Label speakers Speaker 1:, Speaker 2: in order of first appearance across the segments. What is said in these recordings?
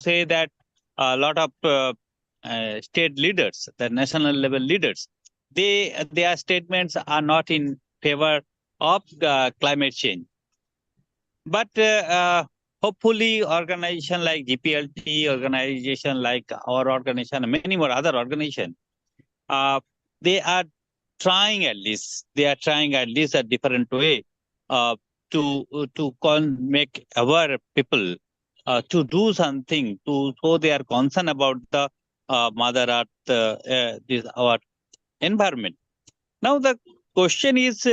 Speaker 1: say that a lot of state leaders, the national level leaders, their statements are not in favor of climate change. But hopefully, organization like GPLT, organization like our organization, many more other organizations, uh, they are trying at least. They are trying at least a different way uh, make aware people to do something to show their concern about the Mother Earth, this our environment. Now the question is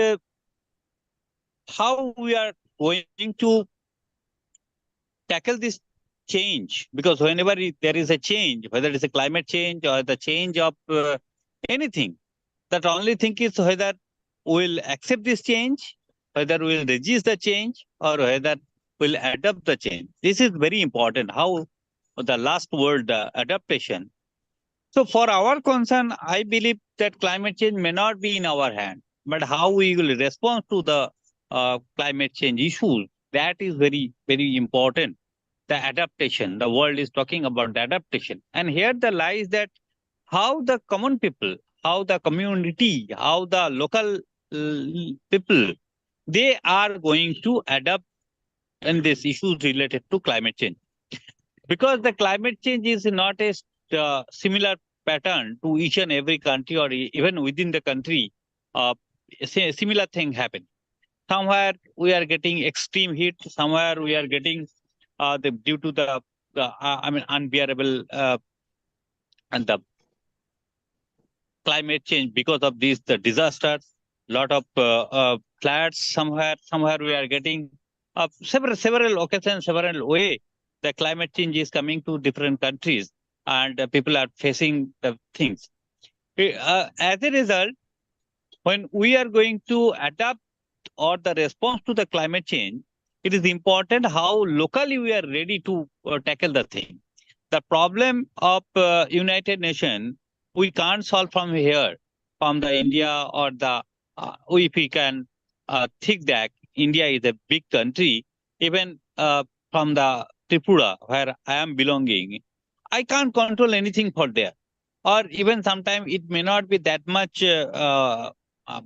Speaker 1: how we are going to tackle this change, because whenever there is a change, whether it's a climate change or the change of anything, that only thing is whether we'll accept this change, whether we'll resist the change, or whether we'll adapt the change. This is very important, how the last word, adaptation. So for our concern, I believe that climate change may not be in our hand, but how we will respond to the climate change issues, that is very, very important. The adaptation, the world is talking about the adaptation. And here the lies that how the common people, how the community, how the local people, they are going to adapt in these issues related to climate change. Because the climate change is not a similar pattern to each and every country, or even within the country, similar thing happen. Somewhere we are getting extreme heat, somewhere we are getting due to the unbearable and the climate change, because of these the disasters, lot of floods. Somewhere we are getting several occasions, several way the climate change is coming to different countries, and people are facing the things. As a result, when we are going to adapt or the response to the climate change, it is important how locally we are ready to tackle the thing. The problem of United Nations, we can't solve from here, from the India, or the if we can think that India is a big country, even from the Tripura where I am belonging, I can't control anything for there. Or even sometimes it may not be that much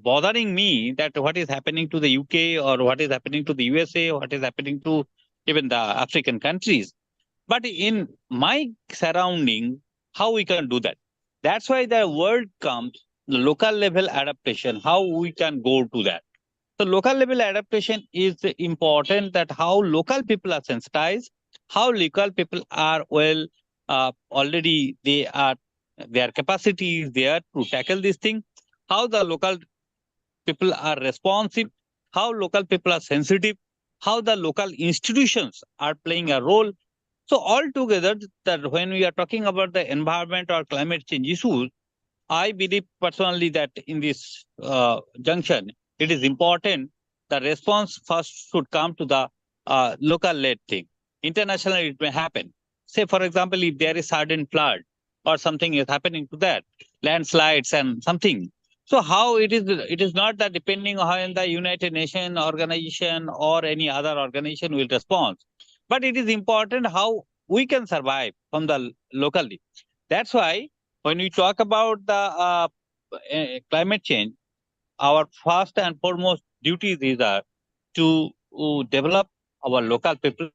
Speaker 1: bothering me that what is happening to the UK, or what is happening to the USA, what is happening to even the African countries. But in my surrounding, how we can do that? That's why the word comes, the local level adaptation, how we can go to that. So local level adaptation is important, that how local people are sensitized, how local people are well, already they are, their capacity is there to tackle this thing, how the local people are responsive, how local people are sensitive, how the local institutions are playing a role. So altogether, that when we are talking about the environment or climate change issues, I believe personally that in this junction, it is important the response first should come to the local led thing. Internationally, it may happen. Say, for example, if there is sudden flood or something is happening to that, landslides and something. So how it is not that depending on the United Nations organization or any other organization will respond, but it is important how we can survive from the locally. That's why when we talk about the climate change, our first and foremost duties is to develop our local people.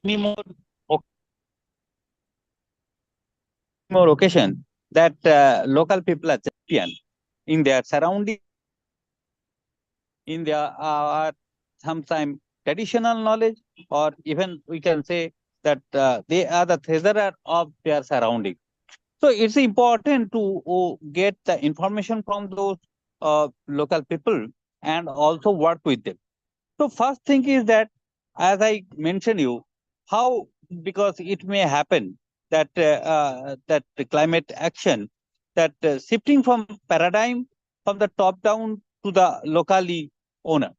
Speaker 1: Many more occasion that local people are champion in their surrounding, in their sometimes traditional knowledge, or even we can say that they are the treasurer of their surrounding. So it's important to get the information from those local people and also work with them. So first thing is that, as I mentioned you, how, because it may happen that that the climate action, that shifting from paradigm from the top down to the locally owner.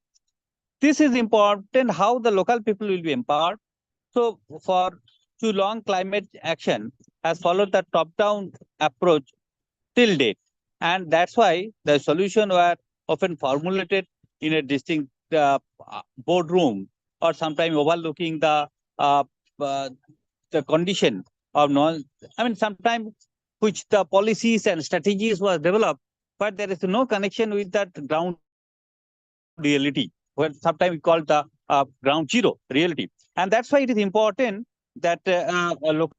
Speaker 1: This is important how the local people will be empowered. So for too long, climate action has followed the top down approach till date. And that's why the solution were often formulated in a distinct boardroom, or sometimes overlooking uh, uh, the condition of non. I mean, sometimes which the policies and strategies was developed, but there is no connection with that ground reality, where sometimes we call the ground zero reality. And that's why it is important that a local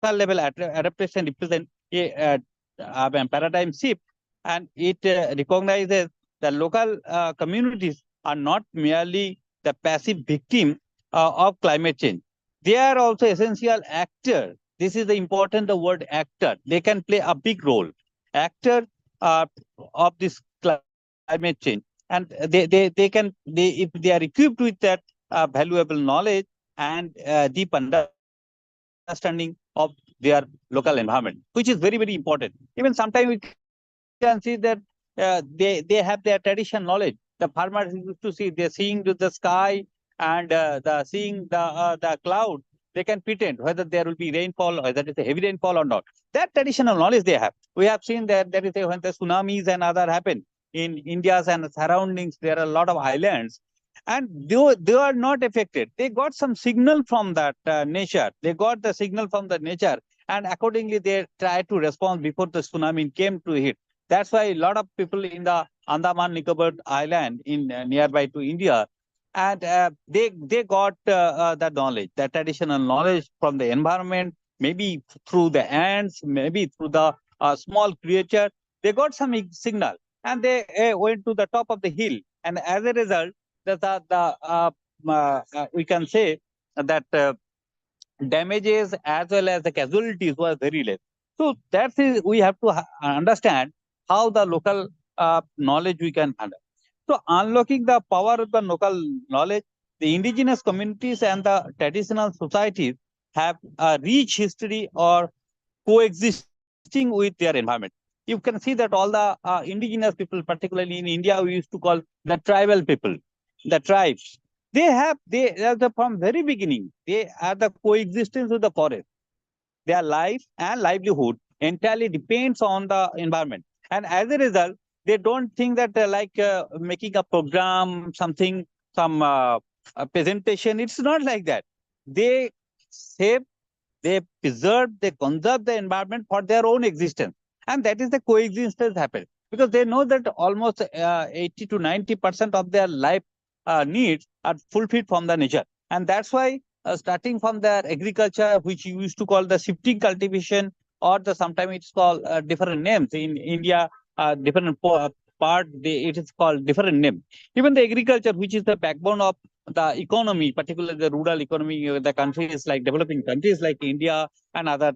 Speaker 1: level adaptation represent a paradigm shift, and it recognizes that local communities are not merely the passive victim of climate change. They are also essential actor. This is the important the word actor. They can play a big role. Actor uh, of this climate change, and they if they are equipped with that valuable knowledge and deep understanding of their local environment, which is very important. Even sometimes we can see that they have their traditional knowledge. The farmers used to see, they're seeing to the sky and seeing the cloud. They can pretend whether there will be rainfall, whether it's a heavy rainfall or not. That traditional knowledge they have. We have seen that there is when the tsunamis and other happen in India's and surroundings, there are a lot of islands, and they are not affected. They got some signal from that nature. They got the signal from the nature, and accordingly they try to respond before the tsunami came to hit. That's why a lot of people in the Andaman Nicobar Island in nearby to India, and they got that knowledge, that traditional knowledge from the environment, maybe through the ants, maybe through the small creature. They got some signal, and they went to the top of the hill, and as a result, we can say that damages as well as the casualties were very less. So that's is we have to understand how the local knowledge we can handle. So unlocking the power of the local knowledge, the indigenous communities and the traditional societies have a rich history or coexisting with their environment. You can see that all the indigenous people, particularly in India, we used to call the tribal people, the tribes. They are from very beginning. They are the coexistence with the forest. Their life and livelihood entirely depends on the environment, and as a result, they don't think that making a program, something, some presentation. It's not like that. They save, they preserve, they conserve the environment for their own existence. And that is the coexistence happen, because they know that almost 80 to 90% of their life needs are fulfilled from the nature. And that's why starting from their agriculture, which you used to call the shifting cultivation, or the sometimes it's called different names in India, different part, it is called different name. Even the agriculture, which is the backbone of the economy, particularly the rural economy, the countries like developing countries like India and other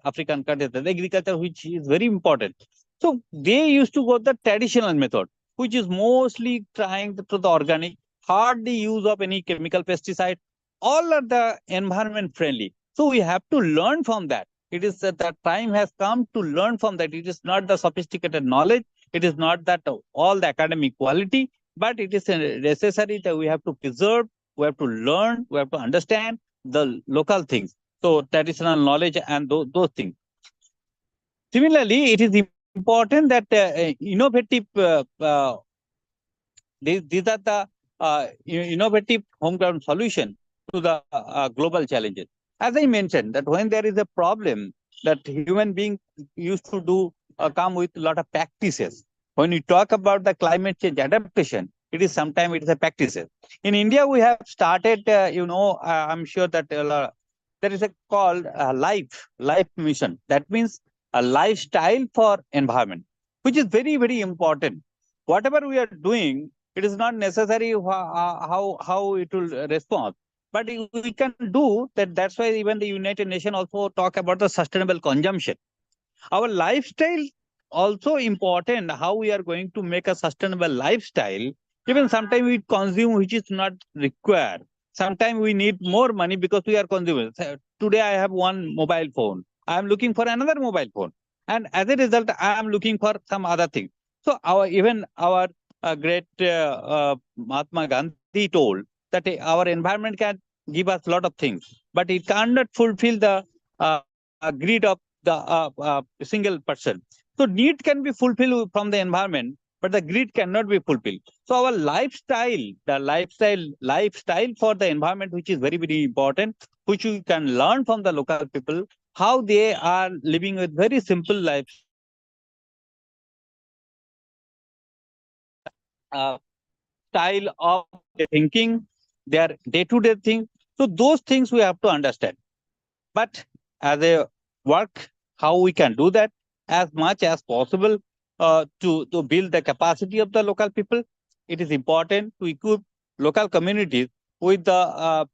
Speaker 1: African countries, the agriculture, which is very important. So they used to go the traditional method, which is mostly trying to the organic, hardly use of any chemical pesticide. All are the environment friendly. So we have to learn from that. It is that the time has come to learn from that. It is not the sophisticated knowledge. It is not that all the academic quality, but it is necessary that we have to preserve, we have to learn, we have to understand the local things. So traditional knowledge and those things. Similarly, it is important that innovative these are the innovative homegrown solution to the global challenges. As I mentioned, that when there is a problem, that human being used to do come with a lot of practices. When we talk about the climate change adaptation, it is sometimes it is a practices. In India, we have started, I'm sure that there is a called life mission. That means a lifestyle for environment, which is very, very important. Whatever we are doing, it is not necessary how it will respond, but we can do that. That's why even the United Nations also talk about the sustainable consumption. Our lifestyle also important, how we are going to make a sustainable lifestyle. Even sometimes we consume which is not required. Sometimes we need more money because we are consuming. Today I have one mobile phone, I am looking for another mobile phone, and as a result I am looking for some other thing. So our great Mahatma Gandhi told that our environment can give us a lot of things, but it cannot fulfill the greed of the single person. So need can be fulfilled from the environment, but the greed cannot be fulfilled. So our lifestyle, the lifestyle for the environment, which is very, very important, which you can learn from the local people, how they are living with very simple style of thinking, their day-to-day thing. So those things we have to understand. But as a work, how we can do that as much as possible to build the capacity of the local people. It is important to equip local communities with the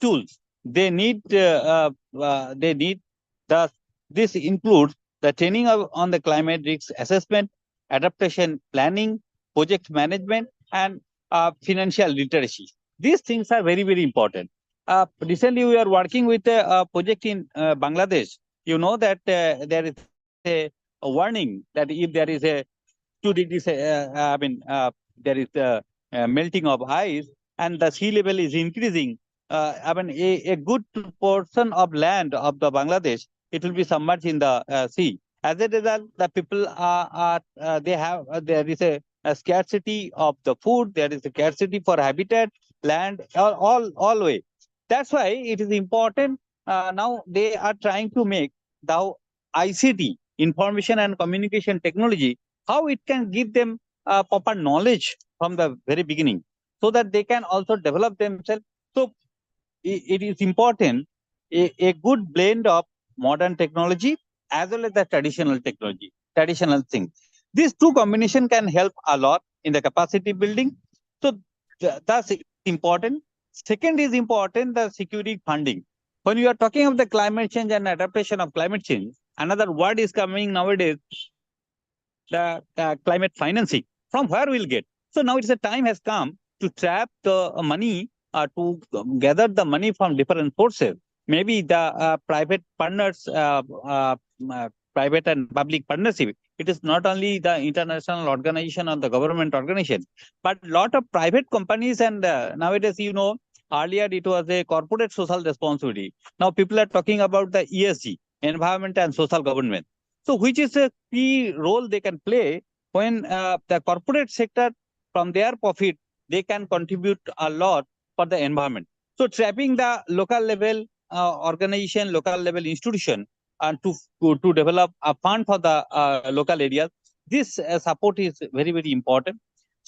Speaker 1: tools they need. They need the This includes the training on the climate risk assessment, adaptation planning, project management, and financial literacy. These things are very, very important. Recently, we are working with a project in Bangladesh. You know that there is a warning that if there is a 2 degrees, there is a melting of ice and the sea level is increasing. A good portion of land of the Bangladesh, it will be submerged in the sea. As a result, the people there is a scarcity of the food, there is a scarcity for habitat, land, all way. That's why it is important. Now they are trying to make the ICT, information and communication technology, how it can give them proper knowledge from the very beginning, so that they can also develop themselves. So it is important a good blend of modern technology as well as the traditional things. These two combination can help a lot in the capacity building. So that's important. Second is important, the security funding. When you are talking of the climate change and adaptation of climate change, another word is coming nowadays, the climate financing. From where we'll get? So now it's a time has come to trap the money, to gather the money from different sources. Maybe the private partners, private and public partnership. It is not only the international organization or the government organization, but lot of private companies. And nowadays, earlier it was a corporate social responsibility. Now people are talking about the ESG, environment and social government. So which is a key role they can play when the corporate sector, from their profit, they can contribute a lot for the environment. So trapping the local level organization, local level institution, and to develop a fund for the local areas, this support is very, very important.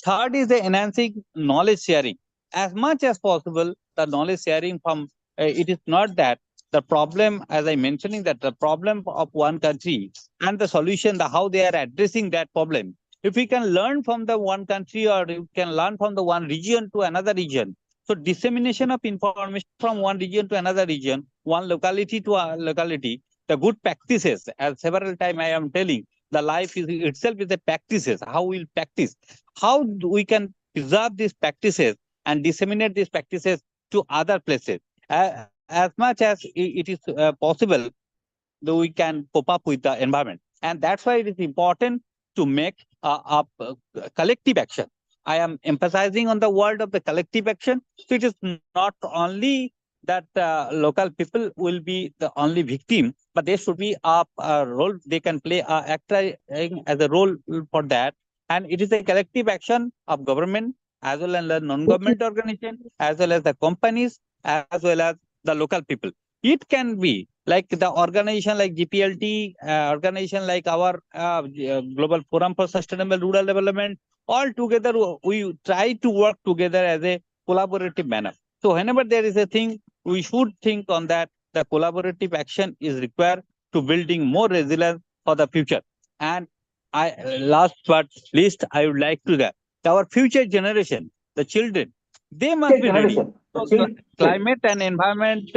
Speaker 1: Third is the enhancing knowledge sharing. As much as possible, the knowledge sharing from it is not that the problem, as I mentioning, that the problem of one country and the solution, the how they are addressing that problem. If we can learn from the one country, or you can learn from the one region to another region, so dissemination of information from one region to another region, one locality to a locality, the good practices, as several times I am telling, the life is itself is a practices. How we'll practice, how we can preserve these practices and disseminate these practices to other places. As much as it is possible, though we can cope up with the environment. And that's why it is important to make a collective action. I am emphasizing on the word of the collective action. So it is not only that local people will be the only victim, but there should be a role they can play, acting as a role for that. And it is a collective action of government as well as the non-government organization, as well as the companies, as well as the local people. It can be like the organization like GPLT, organization like our Global Forum for Sustainable Rural Development. All together, we try to work together as a collaborative manner. So whenever there is a thing, we should think on that. The collaborative action is required to building more resilience for the future. And last but least, I would like to that our future generation, the children, they must be ready. So climate and environment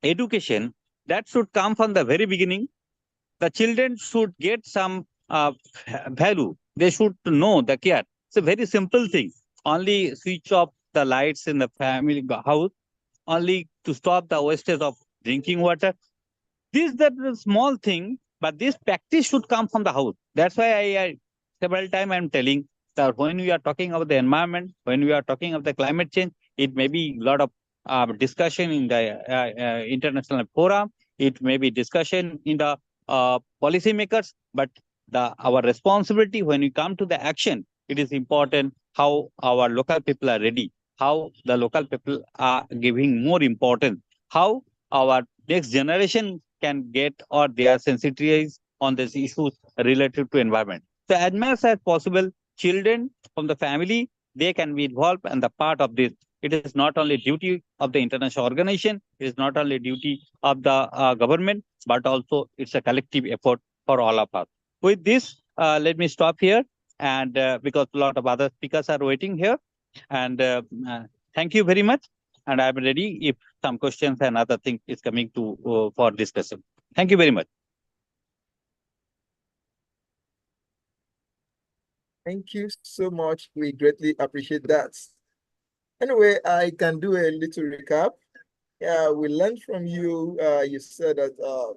Speaker 1: education, that should come from the very beginning. The children should get some value. They should know the care. It's a very simple thing. Only switch off the lights in the family house, only to stop the wastage of drinking water. This that is a small thing, but this practice should come from the house. That's why I several times I'm telling that when we are talking about the environment, when we are talking of the climate change, it may be a lot of discussion in the international forum. It may be discussion in the policymakers, but our responsibility when we come to the action, it is important how our local people are ready, how the local people are giving more importance, how our next generation can get or they are sensitized on these issues related to environment. So as much as possible, children from the family, they can be involved and the part of this. It is not only duty of the international organization, it is not only duty of the government, but also it's a collective effort for all of us. With this, let me stop here, and because a lot of other speakers are waiting here, and thank you very much. And I'm ready if some questions and other things is coming to for discussion. Thank you very much.
Speaker 2: Thank you so much. We greatly appreciate that. Anyway, I can do a little recap. Yeah, we learned from you. You said that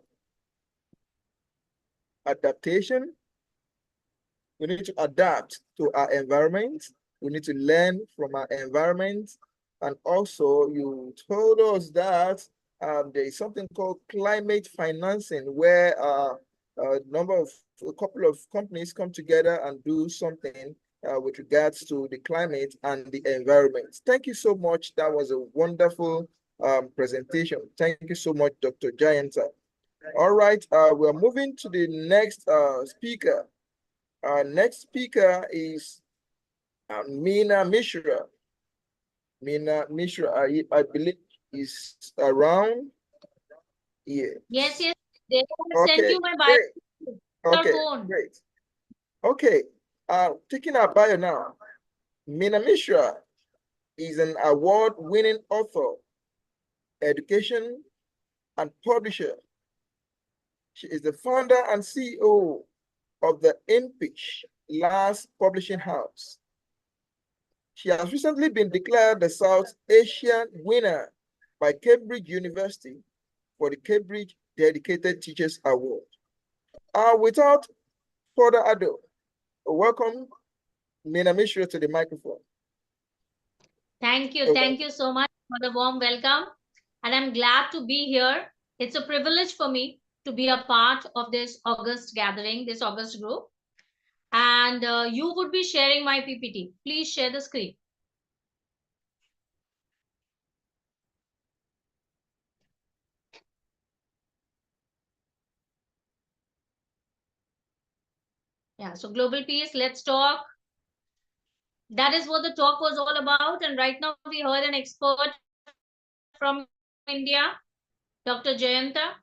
Speaker 2: adaptation, we need to adapt to our environment. We need to learn from our environment. And also, you told us that there is something called climate financing, where a couple of companies come together and do something with regards to the climate and the environment. Thank you so much. That was a wonderful presentation. Thank you so much, Dr. Jayanta. All right, we're moving to the next speaker. Our next speaker is Meena Mishra. Meena Mishra, I believe, is around here.
Speaker 3: Yes, yes. They
Speaker 2: Okay,
Speaker 3: sent you my
Speaker 2: bio. Okay,
Speaker 3: phone.
Speaker 2: great. Okay, taking our bio now. Meena Mishra is an award-winning author, education, and publisher. She is the founder and CEO of the Impish Last Publishing House. She has recently been declared the South Asian winner by Cambridge University for the Cambridge Dedicated Teachers Award. Without further ado, welcome Meena Mishra to the microphone.
Speaker 3: Thank you. Thank you so much for the warm welcome. And I'm glad to be here. It's a privilege for me to be a part of this August gathering, this August group. And you would be sharing my PPT. Please share the screen. Yeah, so global peace, let's talk. That is what the talk was all about. And right now we heard an expert from India, Dr. Jayanta.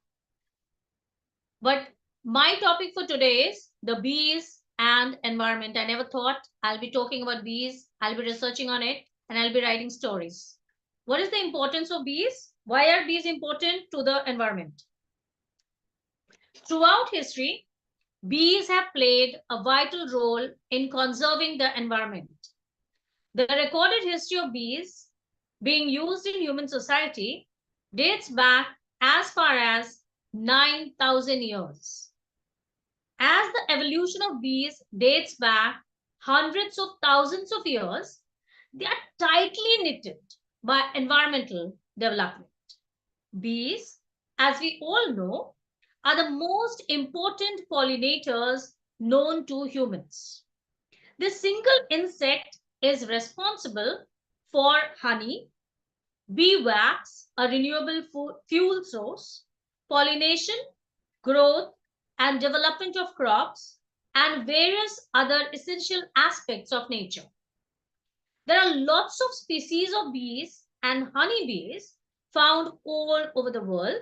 Speaker 3: But my topic for today is the bees and environment. I never thought I'll be talking about bees. I'll be researching on it and I'll be writing stories. What is the importance of bees? Why are bees important to the environment? Throughout history, bees have played a vital role in conserving the environment. The recorded history of bees being used in human society dates back as far as 9,000 years. As the evolution of bees dates back hundreds of thousands of years, they are tightly knitted by environmental development. Bees, as we all know, are the most important pollinators known to humans. This single insect is responsible for honey, bee wax, a renewable fuel source, pollination, growth, and development of crops, and various other essential aspects of nature. There are lots of species of bees and honeybees found all over the world,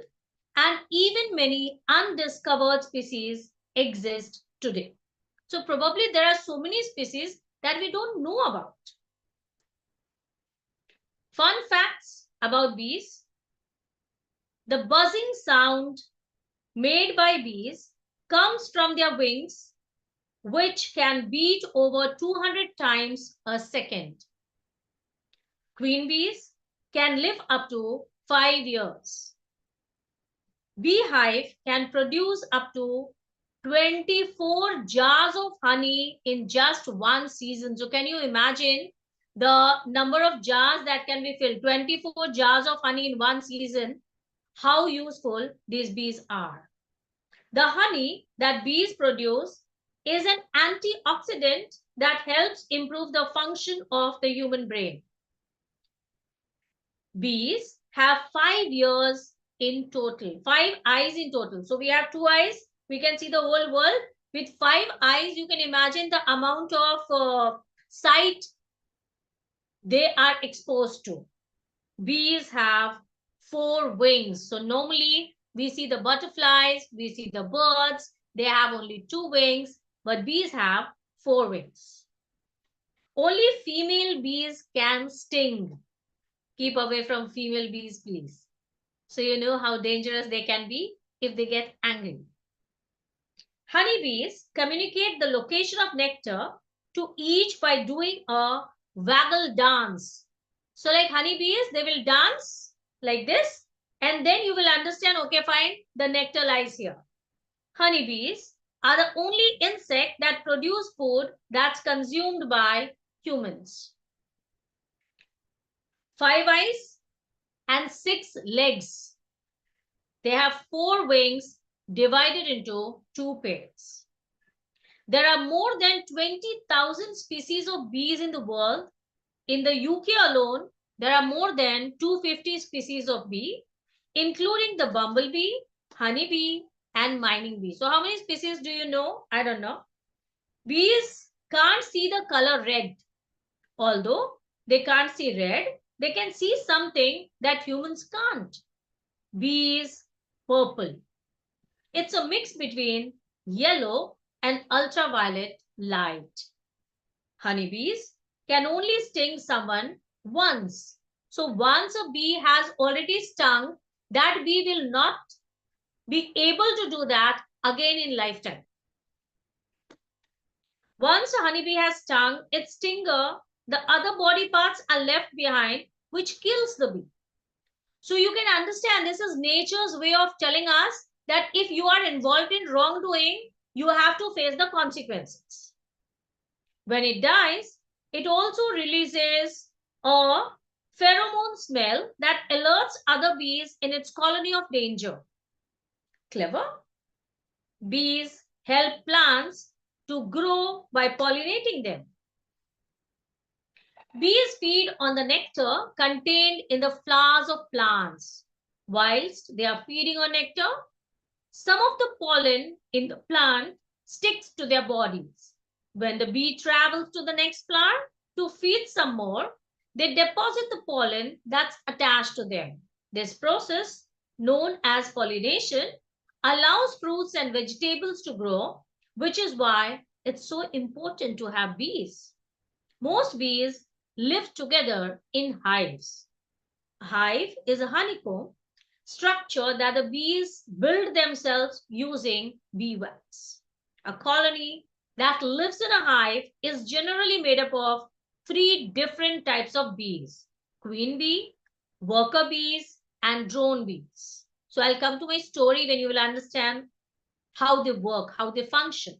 Speaker 3: and even many undiscovered species exist today. So probably there are so many species that we don't know about. Fun facts about bees. The buzzing sound made by bees comes from their wings, which can beat over 200 times a second. Queen bees can live up to 5 years. Beehive can produce up to 24 jars of honey in just one season. So can you imagine the number of jars that can be filled? 24 jars of honey in one season. How useful these bees are. The honey that bees produce is an antioxidant that helps improve the function of the human brain. Bees have 5 ears in total, 5 eyes in total. So we have 2 eyes, we can see the whole world. With 5 eyes, you can imagine the amount of sight they are exposed to. Bees have 4 wings. So normally we see the butterflies, we see the birds, they have only 2 wings, but bees have 4 wings. Only female bees can sting. Keep away from female bees, please. So you know how dangerous they can be if they get angry. Honeybees communicate the location of nectar to each by doing a waggle dance. So like honeybees, they will dance like this, and then you will understand, okay, fine, the nectar lies here. Honeybees are the only insect that produce food that's consumed by humans. 5 eyes and 6 legs. They have 4 wings divided into 2 pairs. There are more than 20,000 species of bees in the world. In the UK alone, there are more than 250 species of bee, including the bumblebee, honeybee, and mining bee. So how many species do you know? I don't know. Bees can't see the color red. Although they can't see red, they can see something that humans can't. Bees purple. It's a mix between yellow and ultraviolet light. Honeybees can only sting someone once. So once a bee has already stung, that bee will not be able to do that again in lifetime. Once a honeybee has stung its stinger, the other body parts are left behind, which kills the bee. So you can understand this is nature's way of telling us that if you are involved in wrongdoing, you have to face the consequences. When it dies, it also releases a pheromone smell that alerts other bees in its colony of danger. Clever? Bees help plants to grow by pollinating them. Bees feed on the nectar contained in the flowers of plants. Whilst they are feeding on nectar, some of the pollen in the plant sticks to their bodies. When the bee travels to the next flower to feed some more, they deposit the pollen that's attached to them. This process, known as pollination, allows fruits and vegetables to grow, which is why it's so important to have bees. Most bees live together in hives. A hive is a honeycomb structure that the bees build themselves using bee wax. A colony that lives in a hive is generally made up of 3 different types of bees: queen bee, worker bees, and drone bees. So I'll come to my story when you will understand how they work, how they function.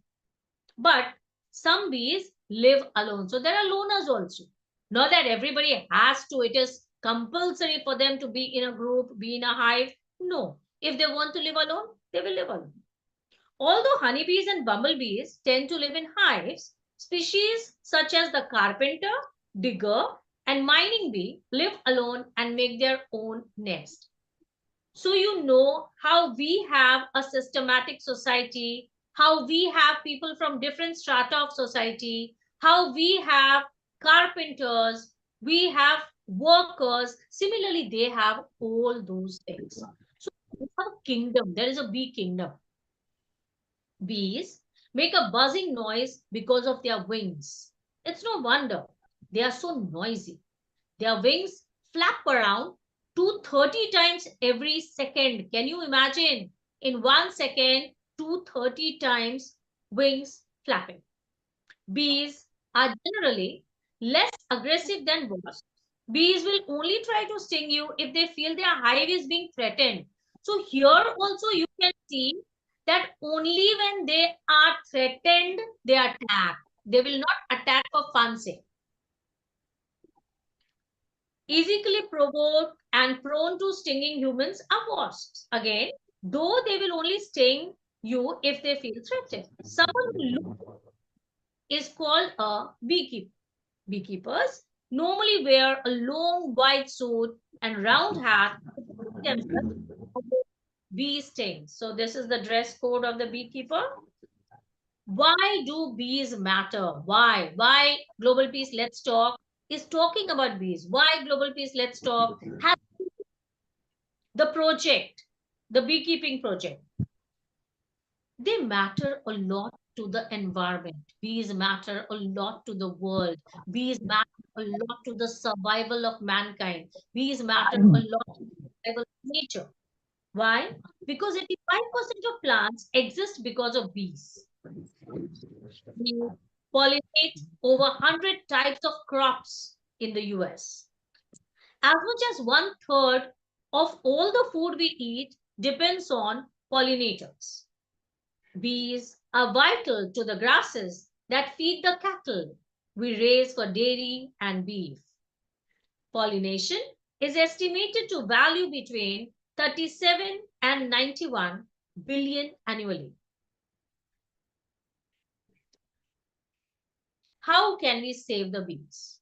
Speaker 3: But some bees live alone. So there are loners also. Not that everybody has to, it is compulsory for them to be in a group, be in a hive. No, if they want to live alone, they will live alone. Although honeybees and bumblebees tend to live in hives, species such as the carpenter, digger, and mining bee live alone and make their own nest. So you know how we have a systematic society, how we have people from different strata of society, how we have carpenters, we have workers. Similarly, they have all those things. So we have a kingdom. There is a bee kingdom. Bees make a buzzing noise because of their wings. It's no wonder they are so noisy. Their wings flap around 230 times every second. Can you imagine? In 1 second, 230 times wings flapping. Bees are generally less aggressive than wasps. Bees will only try to sting you if they feel their hive is being threatened. So here also you can see that only when they are threatened, they attack. They will not attack for fun's sake. Easily provoked and prone to stinging humans are wasps. Again, though they will only sting you if they feel threatened. Someone who is called a beekeeper. Beekeepers normally wear a long white suit and round hat to protect themselves from bee stings. So this is the dress code of the beekeeper. Why do bees matter? Why? Why Global Peace Let's Talk is talking about bees? Why Global Peace Let's Talk has the project, the beekeeping project? They matter a lot to the environment. Bees matter a lot to the world. Bees matter a lot to the survival of mankind. Bees matter a lot to the survival of nature. Why? Because 85% of plants exist because of bees. We pollinate over 100 types of crops in the US. As much as 1/3 of all the food we eat depends on pollinators. Bees are vital to the grasses that feed the cattle we raise for dairy and beef. Pollination is estimated to value between 37 and 91 billion annually. How can we save the bees?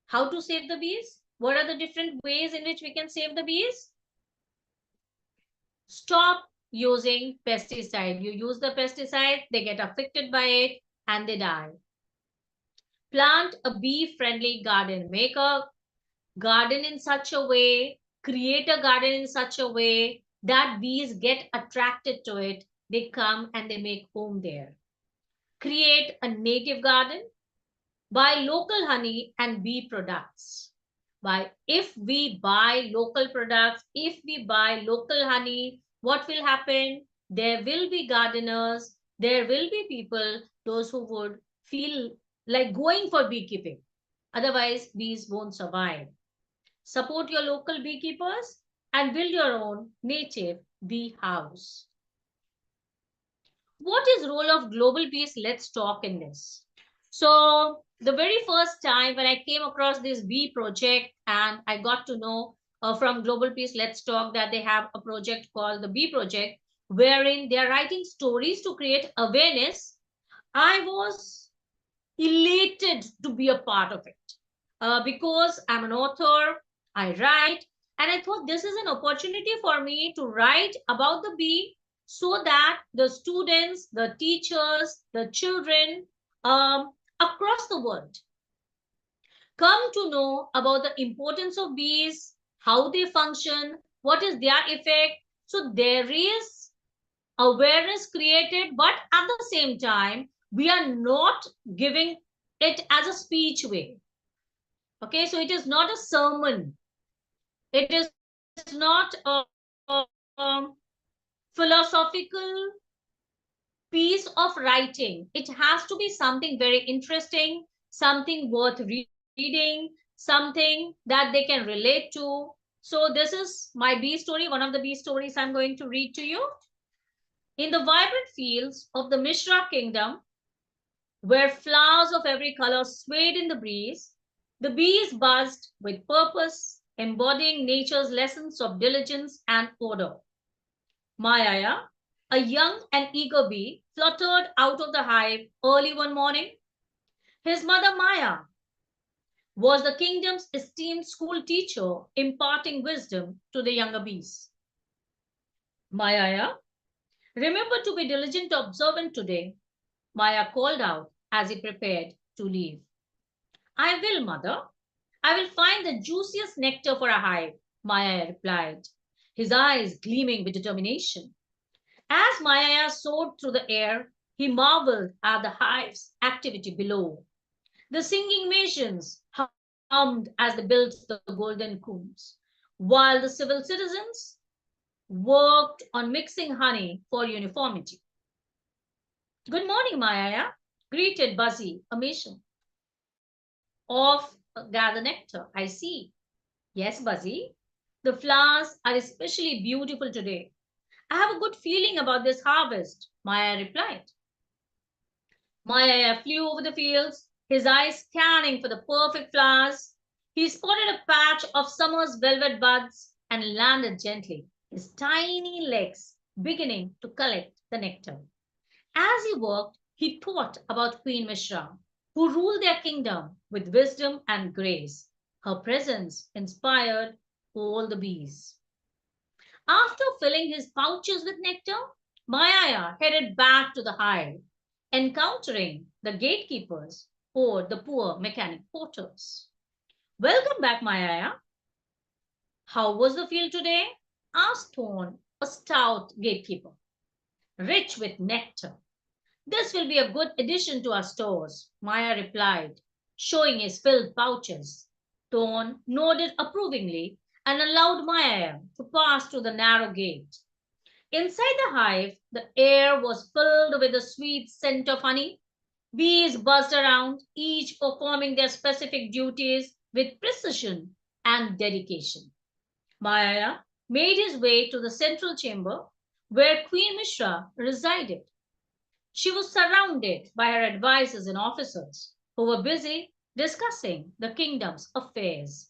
Speaker 3: How to save the bees? What are the different ways in which we can save the bees? Stop using pesticide. You use the pesticide, they get affected by it and they die. Plant a bee-friendly garden. Make a garden in such a way, create a garden in such a way that bees get attracted to it. They come and they make home there. Create a native garden. Buy local honey and bee products. If we buy local products, if we buy local honey, what will happen? There will be gardeners, there will be people, those who would feel like going for beekeeping. Otherwise, bees won't survive. Support your local beekeepers and build your own native bee house. What is role of Global Peace Let's Talk in this? So the very first time when I came across this bee project and I got to know from Global Peace Let's Talk that they have a project called the Bee Project, wherein they are writing stories to create awareness, I was elated to be a part of it because I'm an author, I write, and I thought this is an opportunity for me to write about the bee so that the students, the teachers, the children across the world come to know about the importance of bees, how they function, what is their effect. So there is awareness created, but at the same time, we are not giving it as a speech way. Okay, so it is not a sermon. It is not a philosophical piece of writing. It has to be something very interesting, something worth reading, something that they can relate to. So this is my bee story, one of the bee stories I'm going to read to you. In the vibrant fields of the Mishra kingdom, where flowers of every color swayed in the breeze, the bees buzzed with purpose, embodying nature's lessons of diligence and order. Mayaya, a young and eager bee, fluttered out of the hive early one morning. His mother Maya was the kingdom's esteemed school teacher, imparting wisdom to the younger bees. Mayaya, remember to be diligent observant today, Maya called out as he prepared to leave. I will, mother. I will find the juiciest nectar for a hive, Maya replied, his eyes gleaming with determination. As Maya soared through the air, he marveled at the hive's activity below. The singing maidens hummed as they built the golden combs, while the civil citizens worked on mixing honey for uniformity. Good morning, Maya, greeted Buzzy, a mason. Off gather nectar, I see. Yes, Buzzy, the flowers are especially beautiful today. I have a good feeling about this harvest, Maya replied. Maya flew over the fields, his eyes scanning for the perfect flowers. He spotted a patch of summer's velvet buds and landed gently, his tiny legs beginning to collect the nectar. As he worked, he thought about Queen Mishra, who ruled their kingdom with wisdom and grace. Her presence inspired all the bees. After filling his pouches with nectar, Maya headed back to the hive, encountering the gatekeepers or the poor mechanic porters. Welcome back, Maya. How was the field today? Asked Thorn, a stout gatekeeper. Rich with nectar. This will be a good addition to our stores, Maya replied, showing his filled pouches. Thorn nodded approvingly and allowed Maya to pass through the narrow gate. Inside the hive, the air was filled with the sweet scent of honey. Bees buzzed around, each performing their specific duties with precision and dedication. Maya made his way to the central chamber where Queen Mishra resided. She was surrounded by her advisors and officers who were busy discussing the kingdom's affairs.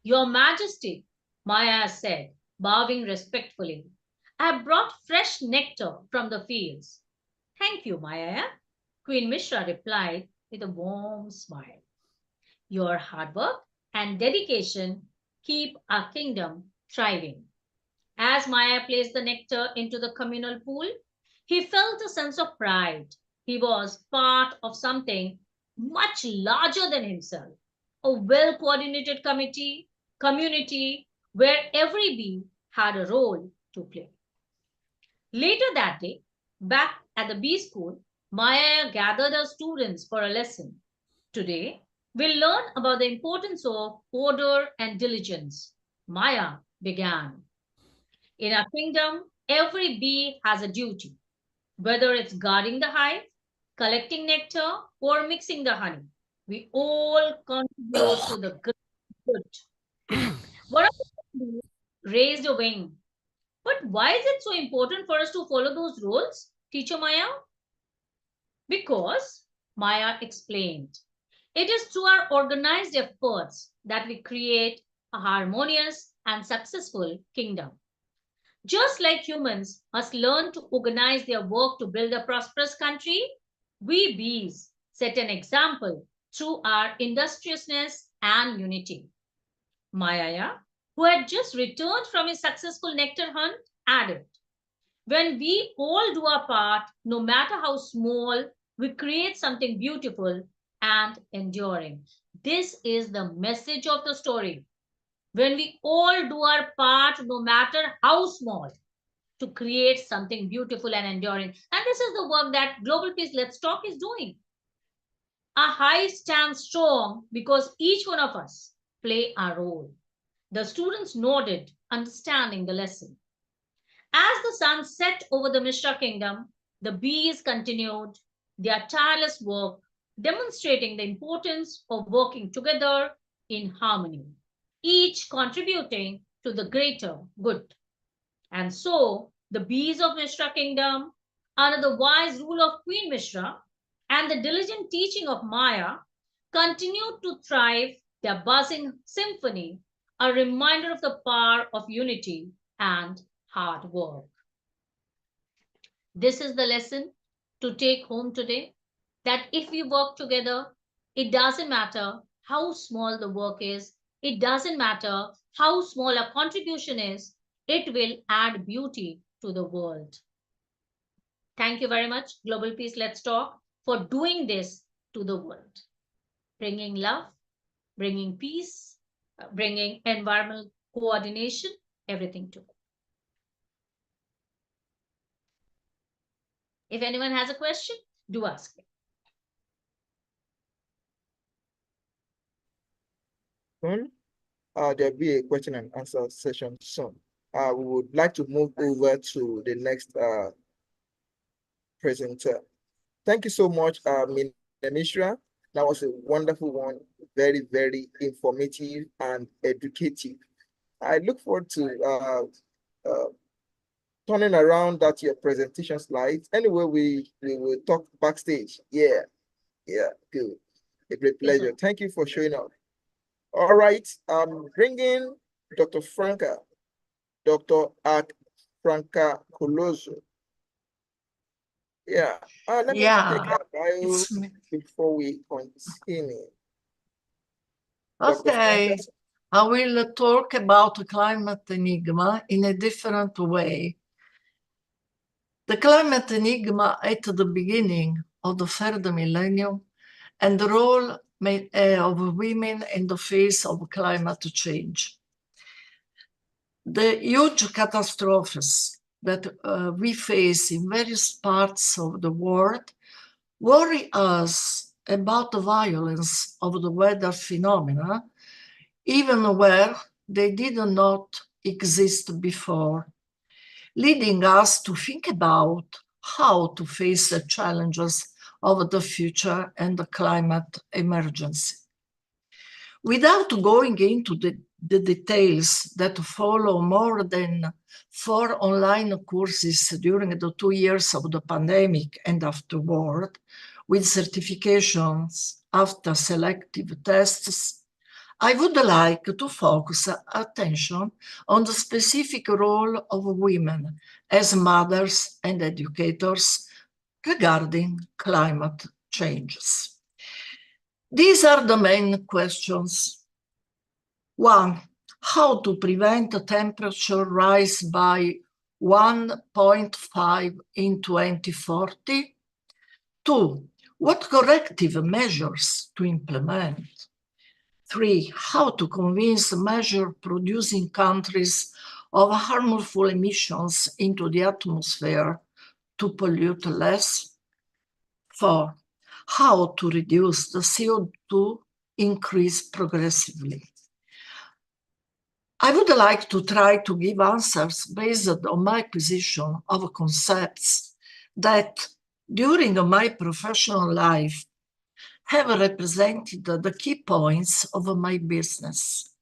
Speaker 3: Your Majesty, Maya said, bowing respectfully, I have brought fresh nectar from the fields. Thank you, Maya, Queen Mishra replied with a warm smile. Your hard work and dedication keep our kingdom thriving. As Maya placed the nectar into the communal pool, he felt a sense of pride. He was part of something much larger than himself, a well-coordinated community where every bee had a role to play. Later that day, back at the bee school, Maya gathered her students for a lesson. Today, we'll learn about the importance of order and diligence. Maya began. In our kingdom, every bee has a duty, whether it's guarding the hive, collecting nectar, or mixing the honey. We all contribute to the good. One of the bees raised a wing. But why is it so important for us to follow those rules, Teacher Maya? Because, Maya explained, it is through our organized efforts that we create a harmonious and successful kingdom. Just like humans must learn to organize their work to build a prosperous country, we bees set an example through our industriousness and unity. Maya, who had just returned from his successful nectar hunt, added, when we all do our part, no matter how small, we create something beautiful and enduring. This is the message of the story. When we all do our part, no matter how small, to create something beautiful and enduring. And this is the work that Global Peace Let's Talk is doing. Our hive stands strong because each one of us play our role. The students nodded, understanding the lesson. As the sun set over the Mishra kingdom, the bees continued their tireless work, demonstrating the importance of working together in harmony, each contributing to the greater good. And so, the bees of Mishra kingdom, under the wise rule of Queen Mishra and the diligent teaching of Maya, continued to thrive, their buzzing symphony, a reminder of the power of unity and hard work. This is the lesson to take home today, that if we work together, it doesn't matter how small the work is, it doesn't matter how small a contribution is, it will add beauty to the world. Thank you very much, Global Peace Let's Talk, for doing this to the world. Bringing love, bringing peace, bringing environmental coordination, everything together. If anyone has a question, do ask me.
Speaker 2: There'll be a question and answer session soon. We would like to move over to the next presenter. Thank you so much, Mishra. That was a wonderful one, very, very informative and educative. I look forward to turning around that your presentation slides. Anyway, we will talk backstage. Yeah, good. A great pleasure. Thank you for showing up. All right, bring in Dr. Franca, Dr. Franca Coloso. Yeah, let me take a bio before we continue.
Speaker 4: Okay, I will talk about climate enigma in a different way. The climate enigma at the beginning of the third millennium and the role of women in the face of climate change. The huge catastrophes that we face in various parts of the world worry us about the violence of the weather phenomena, even where they did not exist before, leading us to think about how to face the challenges of the future and the climate emergency. Without going into the details that follow more than 4 online courses during the 2 years of the pandemic and afterward, with certifications after selective tests, I would like to focus attention on the specific role of women as mothers and educators regarding climate changes. These are the main questions. 1, how to prevent a temperature rise by 1.5 in 2040? 2, what corrective measures to implement? 3, how to convince measure-producing countries of harmful emissions into the atmosphere to pollute less? 4, how to reduce the CO2 increase progressively? I would like to try to give answers based on my acquisition of concepts that, during my professional life, have represented the key points of my business.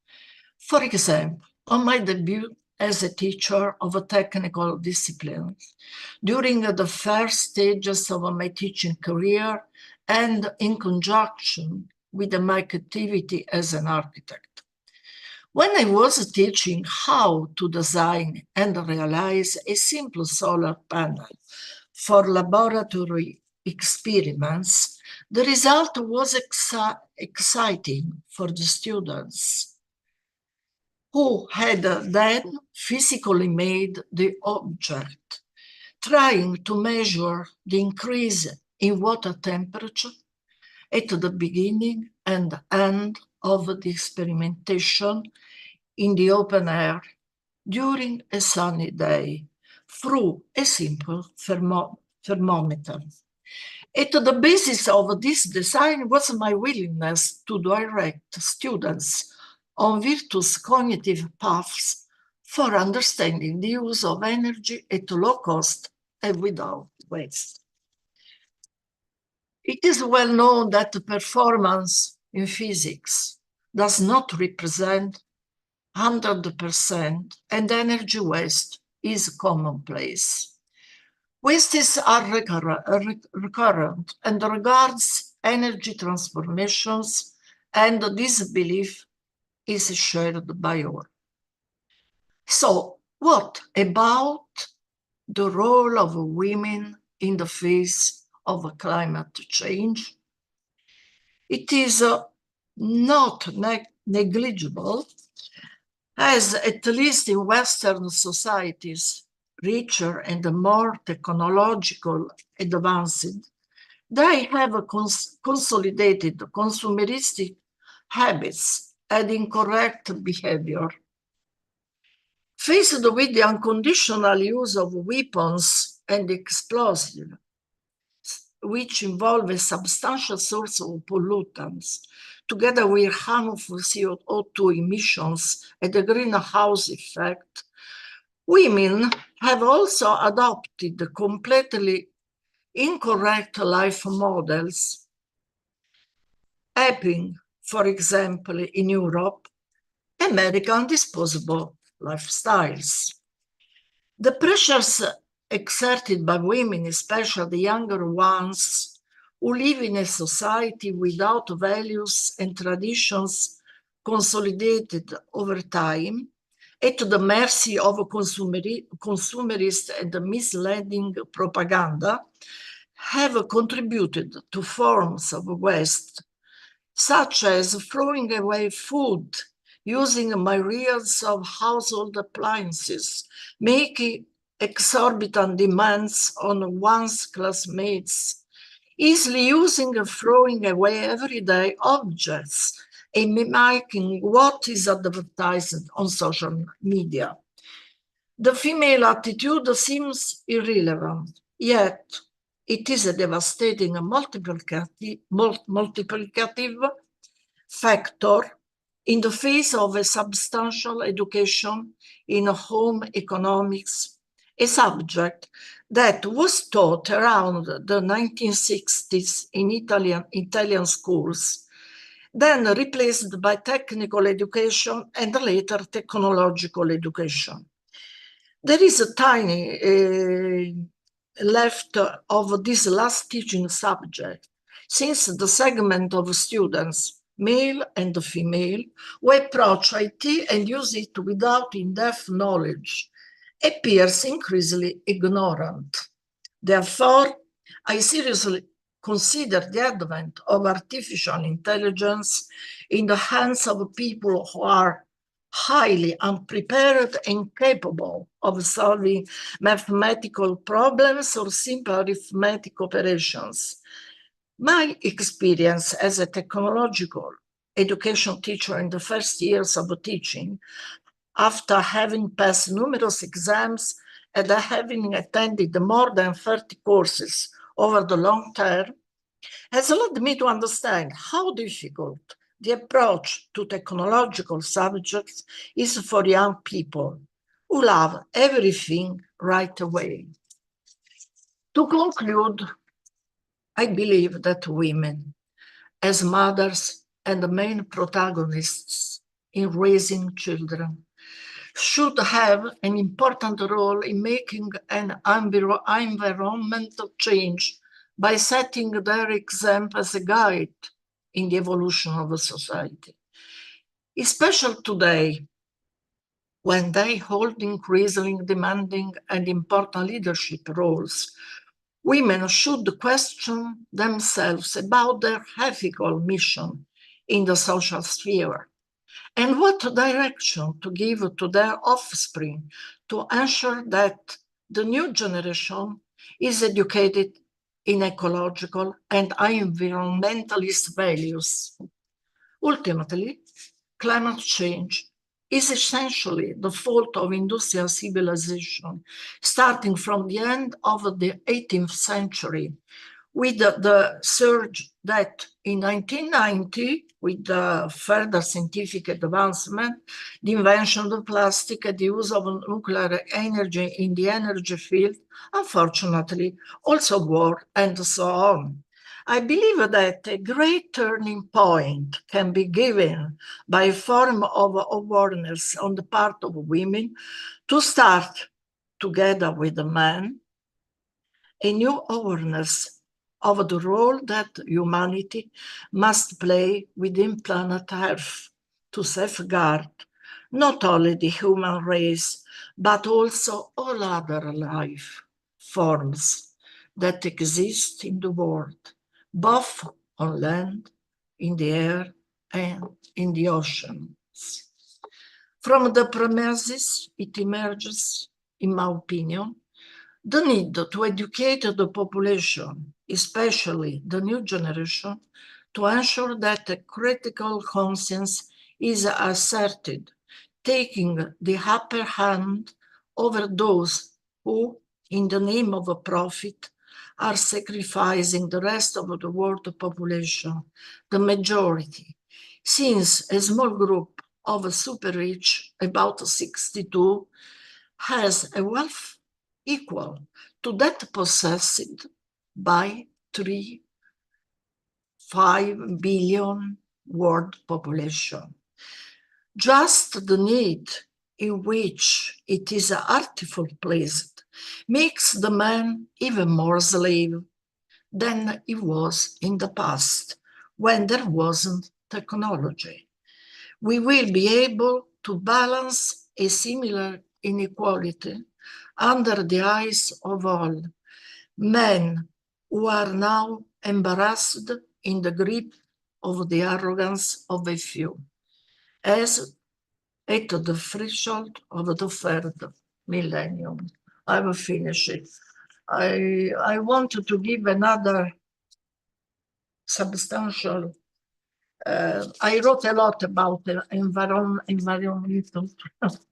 Speaker 4: For example, on my debut as a teacher of a technical discipline, during the first stages of my teaching career, and in conjunction with my activity as an architect. When I was teaching how to design and realize a simple solar panel for laboratory experiments, the result was exciting for the students who had then physically made the object, trying to measure the increase in water temperature at the beginning and end of the experimentation in the open air during a sunny day through a simple thermometer. At the basis of this design was my willingness to direct students on virtuous cognitive paths for understanding the use of energy at low cost and without waste. It is well known that performance in physics does not represent 100%, and energy waste is commonplace. Wastes are recurrent and regards energy transformations, and this belief is shared by all. So, what about the role of women in the face of climate change? It is not negligible, as at least in Western societies, richer and more technological advanced, they have consolidated consumeristic habits and incorrect behavior. Faced with the unconditional use of weapons and explosives, which involve a substantial source of pollutants, together with harmful CO2 emissions and the greenhouse effect, women have also adopted completely incorrect life models, aping, for example, in Europe, American disposable lifestyles. The pressures exerted by women, especially the younger ones, who live in a society without values and traditions consolidated over time, at the mercy of consumerist and misleading propaganda, have contributed to forms of waste, such as throwing away food, using myriads of household appliances, making exorbitant demands on one's classmates, easily using and throwing away everyday objects, and mimicking what is advertised on social media. The female attitude seems irrelevant, yet it is a devastating multiplicative factor in the face of a substantial education in home economics, a subject that was taught around the 1960s in Italian schools, then replaced by technical education and later technological education. There is a tiny left of this last teaching subject, since the segment of students, male and female, who approach IT and use it without in-depth knowledge appears increasingly ignorant. Therefore, I seriously consider the advent of artificial intelligence in the hands of people who are highly unprepared and capable of solving mathematical problems or simple arithmetic operations. My experience as a technological education teacher in the first years of teaching, after having passed numerous exams and having attended more than 30 courses over the long term, has led me to understand how difficult the approach to technological subjects is for young people who love everything right away. To conclude, I believe that women, as mothers and the main protagonists in raising children, should have an important role in making an environmental change by setting their example as a guide in the evolution of a society. Especially today, when they hold increasingly demanding and important leadership roles, women should question themselves about their ethical mission in the social sphere and what direction to give to their offspring to ensure that the new generation is educated in ecological and environmentalist values. Ultimately, climate change is essentially the fault of industrial civilization, starting from the end of the 18th century, with the surge that in 1990, with the further scientific advancement, the invention of plastic and the use of nuclear energy in the energy field, unfortunately, also war and so on. I believe that a great turning point can be given by a form of awareness on the part of women to start, together with the men, a new awareness of the role that humanity must play within planet Earth to safeguard not only the human race, but also all other life forms that exist in the world, both on land, in the air, and in the oceans. From the premises, it emerges, in my opinion, the need to educate the population, especially the new generation, to ensure that a critical conscience is asserted, taking the upper hand over those who, in the name of a profit, are sacrificing the rest of the world population, the majority, since a small group of super rich, about 62, has a wealth equal to that possessed by 5 billion world population. Just the need in which it is artfully placed makes the man even more slave than he was in the past, when there wasn't technology. We will be able to balance a similar inequality under the eyes of all, men who are now embarrassed in the grip of the arrogance of a few, as at the threshold of the third millennium. I will finish it. I wanted to give another substantial. I wrote a lot about the environmental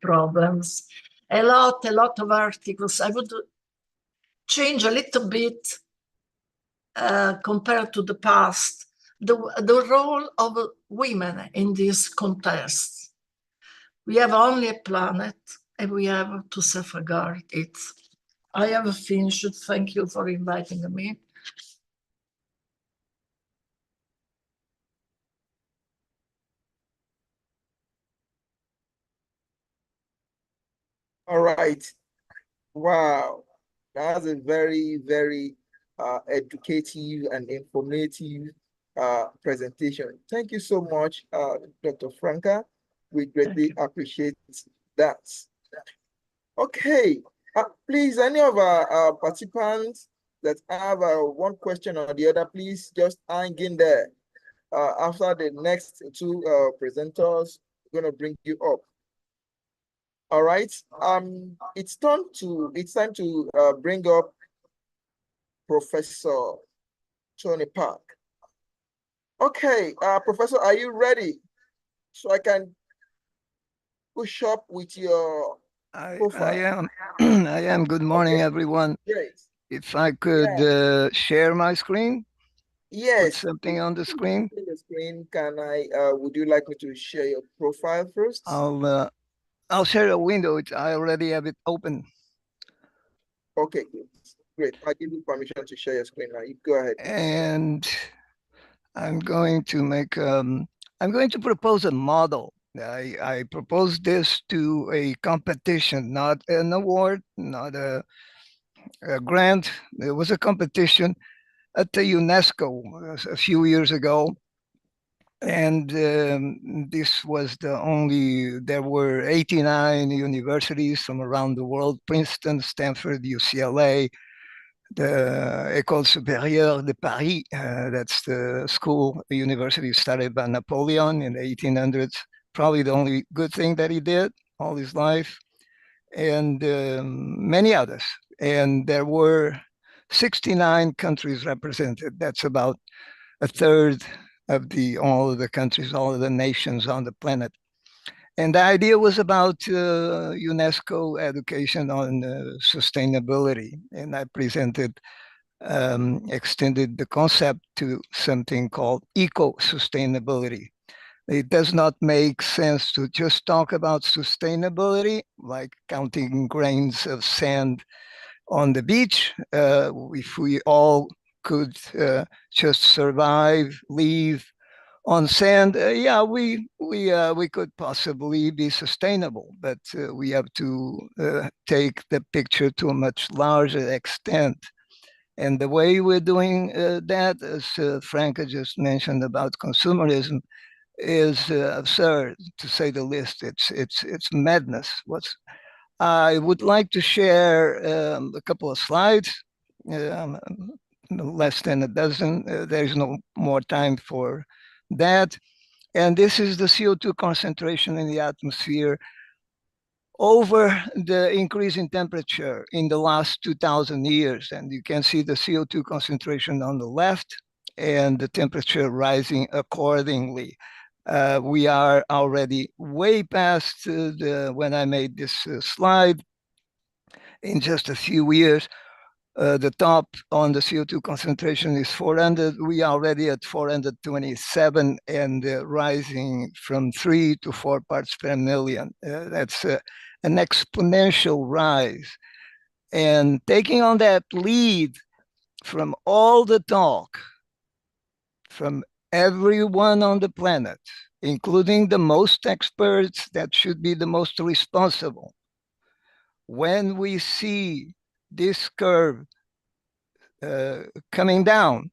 Speaker 4: problems, a lot of articles. I would change a little bit compared to the past, the role of women in this contest. We have only a planet and we have to safeguard it. I have finished. Thank you for inviting me.
Speaker 2: All right. Wow. That's a very, very educative and informative presentation. Thank you so much, Dr. Franca. We greatly appreciate that. Okay. Please, any of our participants that have one question or the other, please just hang in there. After the next two presenters, we're going to bring you up. All right. It's time to bring up Professor Tony Park. Okay, Professor, are you ready? So I can push up with your profile.
Speaker 5: I am. I am. Good morning,
Speaker 2: Okay.
Speaker 5: everyone.
Speaker 2: Great.
Speaker 5: If I could share my screen, put
Speaker 2: Yes.
Speaker 5: something on the screen.
Speaker 2: The screen. Can I? Would you like me to share your profile first?
Speaker 5: I'll share a window. I already have it open.
Speaker 2: Okay, good. Great. I give you permission to share your screen now. You go ahead.
Speaker 5: And I'm going to make. I'm going to propose a model. I propose this to a competition, not an award, not a grant. It was a competition at the UNESCO a few years ago. And this was there were 89 universities from around the world: Princeton, Stanford, UCLA, the École Supérieure de Paris. That's the university started by Napoleon in the 1800s. Probably the only good thing that he did all his life, and many others. And there were 69 countries represented. That's about a third of all of the countries, all of the nations on the planet. And the idea was about UNESCO education on sustainability. And I extended the concept to something called eco-sustainability. It does not make sense to just talk about sustainability, like counting grains of sand on the beach. If we all could just survive, live on sand, yeah, we could possibly be sustainable, but we have to take the picture to a much larger extent. And the way we're doing that, as Franca just mentioned about consumerism, is absurd, to say the least. It's madness. I would like to share a couple of slides, less than a dozen. There's no more time for that. And this is the CO2 concentration in the atmosphere over the increase in temperature in the last 2,000 years. And you can see the CO2 concentration on the left and the temperature rising accordingly. We are already way past when I made this slide. In just a few years, the top on the CO2 concentration is 400. We are already at 427 and rising from 3 to 4 parts per million. That's an exponential rise. And taking on that lead from all the talk, from everyone on the planet, including the most experts that should be the most responsible, when we see this curve coming down,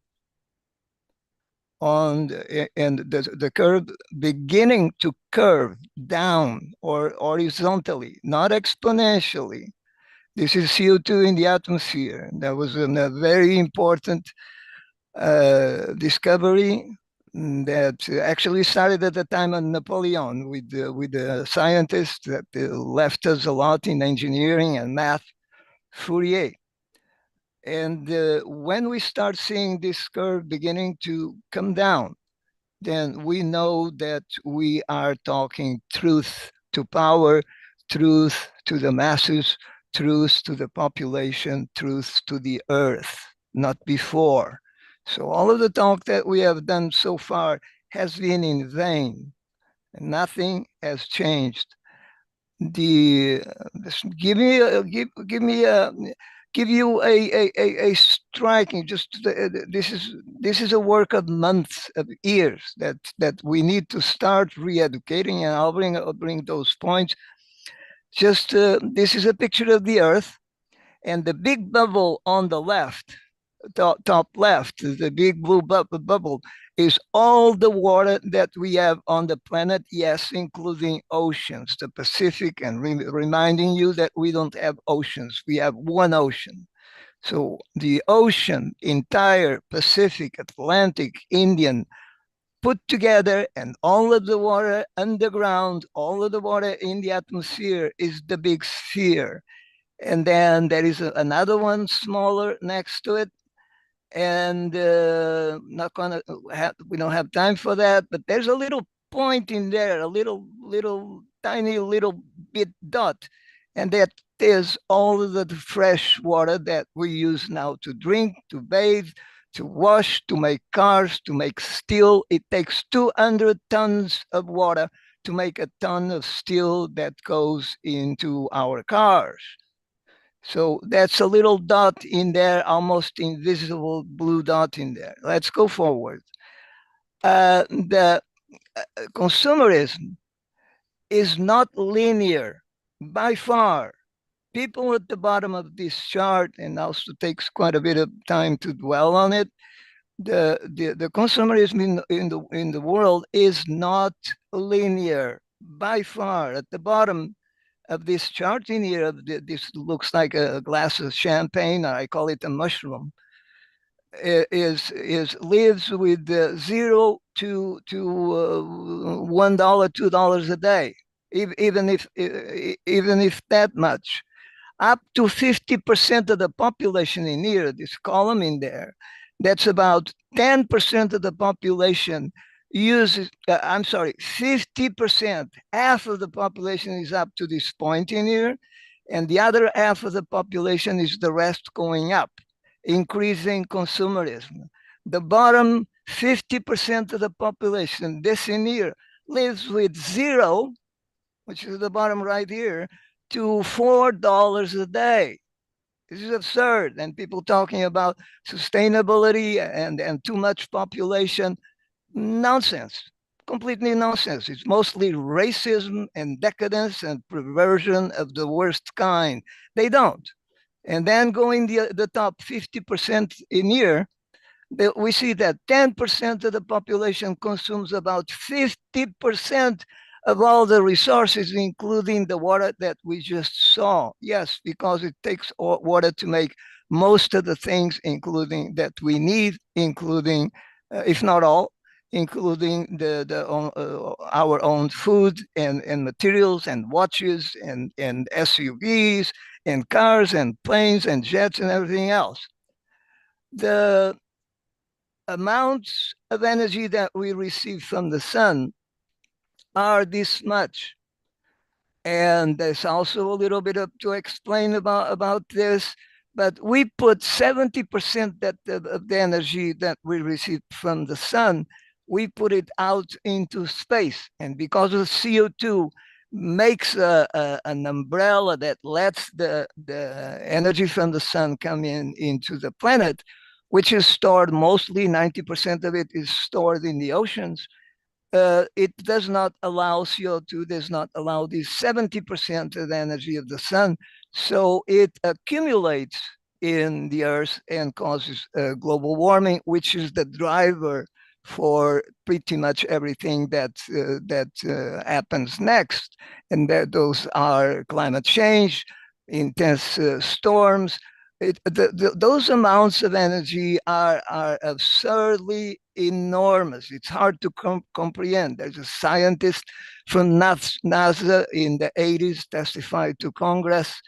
Speaker 5: and the curve beginning to curve down or horizontally, not exponentially. This is CO2 in the atmosphere. That was a very important discovery that actually started at the time of Napoleon with the scientists that left us a lot in engineering and math, Fourier. And when we start seeing this curve beginning to come down, then we know that we are talking truth to power, truth to the masses, truth to the population, truth to the earth, not before. So all of the talk that we have done so far has been in vain. Nothing has changed. Give you a striking, just this is a work of months, of years, that we need to start re-educating, and I'll bring those points. Just this is a picture of the Earth, and the big bubble on the left, top left, the big blue bubble is all the water that we have on the planet, yes, including oceans, the Pacific, and reminding you that we don't have oceans, we have one ocean. So the ocean, entire Pacific, Atlantic, Indian, put together, and all of the water underground, all of the water in the atmosphere is the big sphere. And then there is another one smaller next to it, and not gonna we don't have time for that, but there's a little point in there, a little tiny little bit dot, and that is all of the fresh water that we use now to drink, to bathe, to wash, to make cars, to make steel. It takes 200 tons of water to make a ton of steel that goes into our cars. So that's a little dot in there, almost invisible blue dot in there. Let's go forward. The consumerism is not linear by far. People at the bottom of this chart, and also takes quite a bit of time to dwell on it, the consumerism in the world is not linear by far. At the bottom of this chart in here, this looks like a glass of champagne, I call it a mushroom, is lives with $0 to $1, $2 a day, even if that much. Up to 50% of the population in here, this column in there, that's about 10% of the population uses, I'm sorry, 50%, half of the population is up to this point in here, and the other half of the population is the rest going up, increasing consumerism. The bottom 50% of the population, this in here, lives with $0, which is the bottom right here, to $4 a day. This is absurd. And people talking about sustainability and too much population. Nonsense, completely nonsense. It's mostly racism and decadence and perversion of the worst kind. They don't. And then going the top 50% in here, we see that 10% of the population consumes about 50% of all the resources, including the water that we just saw. Yes, because it takes water to make most of the things, including that we need, including, if not all, including our own food and materials and watches and SUVs and cars and planes and jets and everything else. The amounts of energy that we receive from the sun are this much. And there's also a little bit to explain about this, but we put 70% of the energy that we receive from the sun, we put it out into space. And because of CO2 makes an umbrella that lets the energy from the sun come into the planet, which is stored mostly, 90% of it is stored in the oceans. It does not allow CO2, does not allow this 70% of the energy of the sun. So it accumulates in the earth and causes global warming, which is the driver for pretty much everything that happens next, and that those are climate change, intense storms. Those amounts of energy are absurdly enormous. It's hard to comprehend. There's a scientist from NASA in the 80s testified to Congress,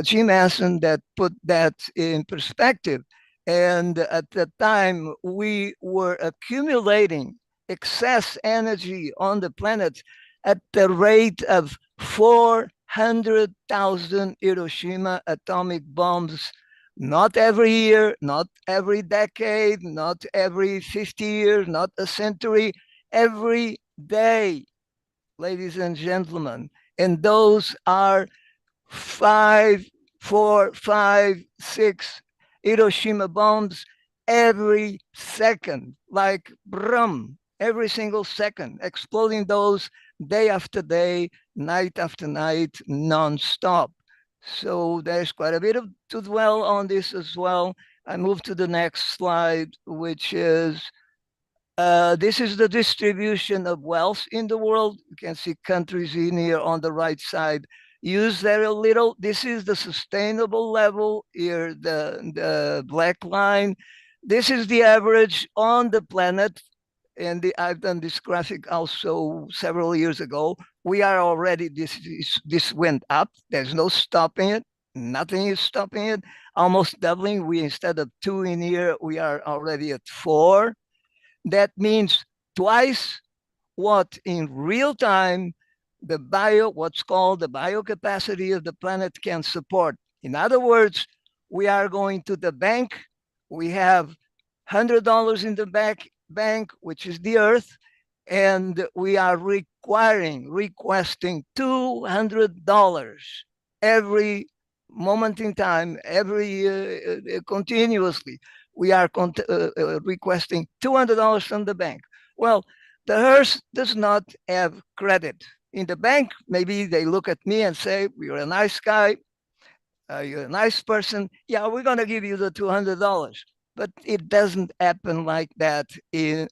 Speaker 5: Jim Anson, that put that in perspective. And at the time, we were accumulating excess energy on the planet at the rate of 400,000 Hiroshima atomic bombs, not every year, not every decade, not every 50 years, not a century, every day, ladies and gentlemen. And those are 5, 4, 5, 6 Hiroshima bombs every second, like brum, every single second, exploding those day after day, night after night, non-stop. So there's quite a bit to dwell on this as well. I move to the next slide, which is this is the distribution of wealth in the world. You can see countries in here on the right side use very little. This is the sustainable level here, the black line. This is the average on the planet. And I've done this graphic also several years ago. We are already, this went up. There's no stopping it. Nothing is stopping it. Almost doubling. We, instead of 2 in here, we are already at 4. That means twice what in real time what's called the biocapacity of the planet can support. In other words, we are going to the bank. We have $100 in the bank, which is the earth, and we are requesting $200 every moment in time, continuously. We are requesting $200 from the bank. Well, the earth does not have credit. In the bank, maybe they look at me and say, you're a nice guy, you're a nice person. Yeah, we're going to give you the $200. But it doesn't happen like that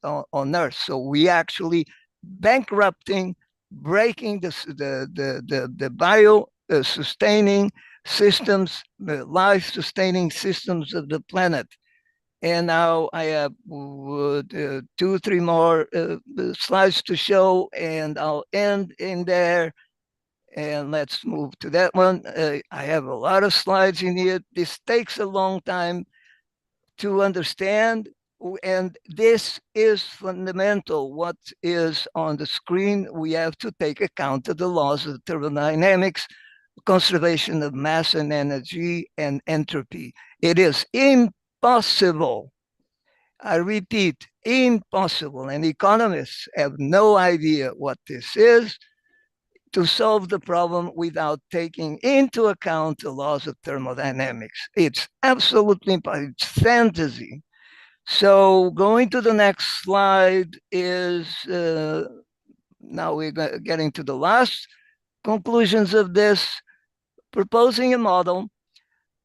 Speaker 5: on Earth. So we actually bankrupting, breaking the bio-sustaining systems, the life-sustaining systems of the planet. And now I have 2, 3 more slides to show, and I'll end in there. And let's move to that one. I have a lot of slides in here. This takes a long time to understand, and this is fundamental. What is on the screen, we have to take account of the laws of thermodynamics, conservation of mass and energy, and entropy. It is impossible, I repeat, impossible, and economists have no idea what this is, to solve the problem without taking into account the laws of thermodynamics. It's absolutely impossible. It's fantasy. So going to the next slide is, now we're getting to the last conclusions of this, proposing a model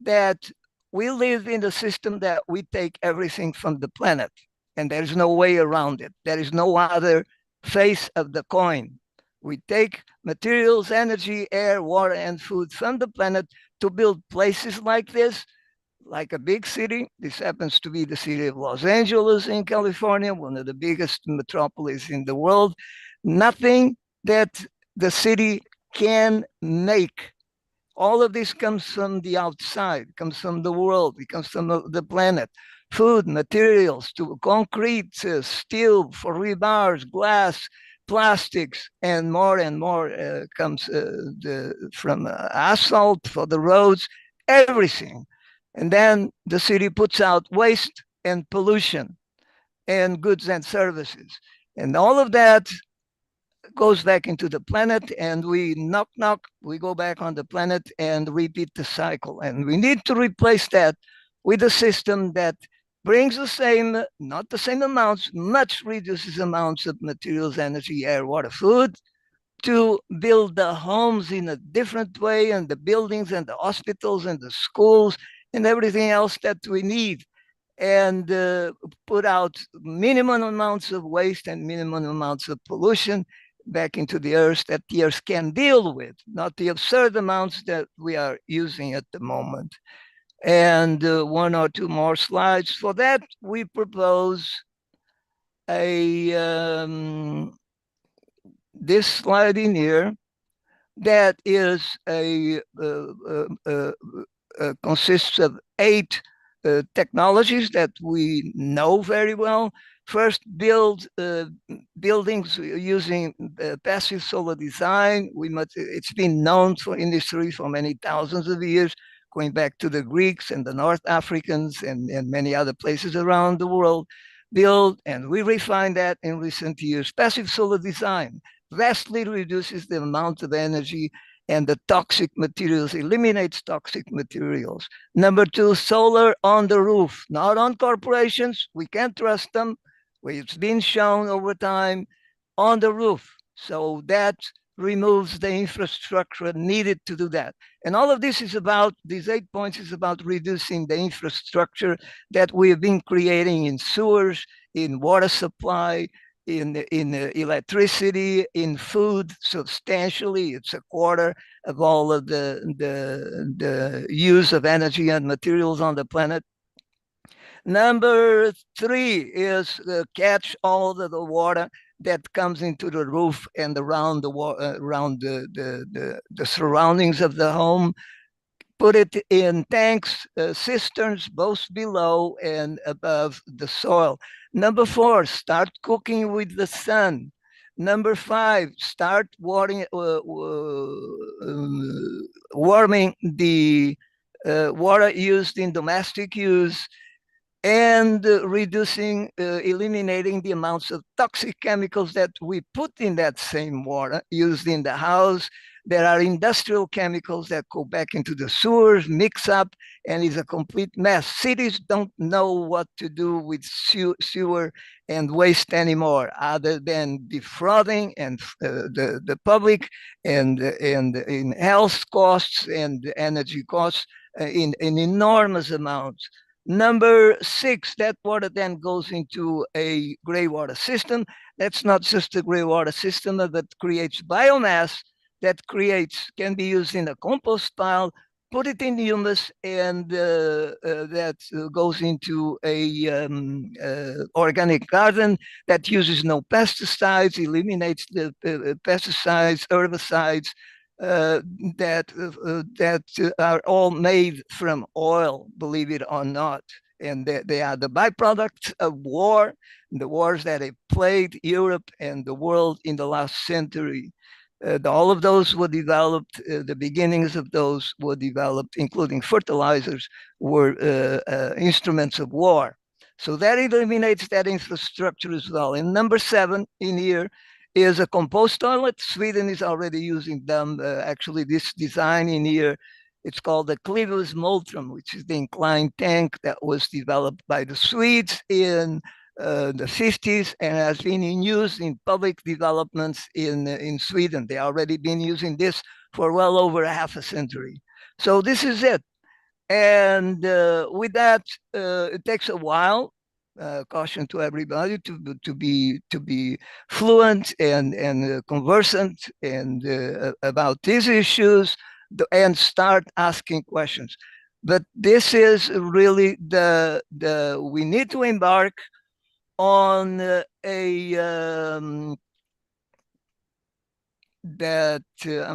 Speaker 5: that we live in a system that we take everything from the planet, and there's no way around it. There is no other face of the coin. We take materials, energy, air, water, and food from the planet to build places like this, like a big city. This happens to be the city of Los Angeles in California, one of the biggest metropolises in the world. Nothing that the city can make. All of this comes from the outside, comes from the world, it comes from the planet. Food, materials, to concrete, steel for rebars, glass, plastics, and more comes from asphalt for the roads, everything. And then the city puts out waste and pollution and goods and services. And all of that goes back into the planet, and we we go back on the planet and repeat the cycle. And we need to replace that with a system that brings the same, not the same amounts, much reduces amounts of materials, energy, air, water, food, to build the homes in a different way, and the buildings and the hospitals and the schools and everything else that we need. and put out minimum amounts of waste and minimum amounts of pollution back into the earth that the earth can deal with, not the absurd amounts that we are using at the moment. And one or two more slides. For that, we propose this slide in here that is consists of 8 technologies that we know very well. First, build buildings using passive solar design. It's been known for industry for many thousands of years, going back to the Greeks and the North Africans and many other places around the world. Build, and we refined that in recent years. Passive solar design vastly reduces the amount of energy and the toxic materials, eliminates toxic materials. Number 2, solar on the roof, not on corporations. We can't trust them. It's been shown over time on the roof. So that removes the infrastructure needed to do that. And all of this is about, these 8 points is about reducing the infrastructure that we have been creating in sewers, in water supply, in electricity, in food substantially. It's a quarter of all of the use of energy and materials on the planet. Number 3 is catch all of the water that comes into the roof and around the surroundings of the home. Put it in tanks, cisterns, both below and above the soil. Number 4, start cooking with the sun. Number 5, start warming the water used in domestic use, and eliminating the amounts of toxic chemicals that we put in that same water used in the house. There are industrial chemicals that go back into the sewers, mix up, and is a complete mess. Cities don't know what to do with sewer and waste anymore, other than defrauding and the public and in health costs and energy costs in enormous amounts. Number 6, that water then goes into a gray water system. That's not just a gray water system that creates biomass, that can be used in a compost pile, put it in humus, and that goes into a organic garden that uses no pesticides, eliminates the pesticides, herbicides, that are all made from oil, believe it or not. And they are the byproduct of war, the wars that have plagued Europe and the world in the last century. All of those were developed, the beginnings of those were developed, including fertilizers, were instruments of war. So that eliminates that infrastructure as well. And number 7 in here is a compost toilet. Sweden is already using them. Actually, this design in here, it's called the Clivus Multrum, which is the inclined tank that was developed by the Swedes in the 50s and has been in use in public developments in Sweden. They already been using this for well over half a century. So this is it. And with that, it takes a while. Caution to everybody to be fluent and conversant and about these issues and start asking questions. But this is really we need to embark on I'm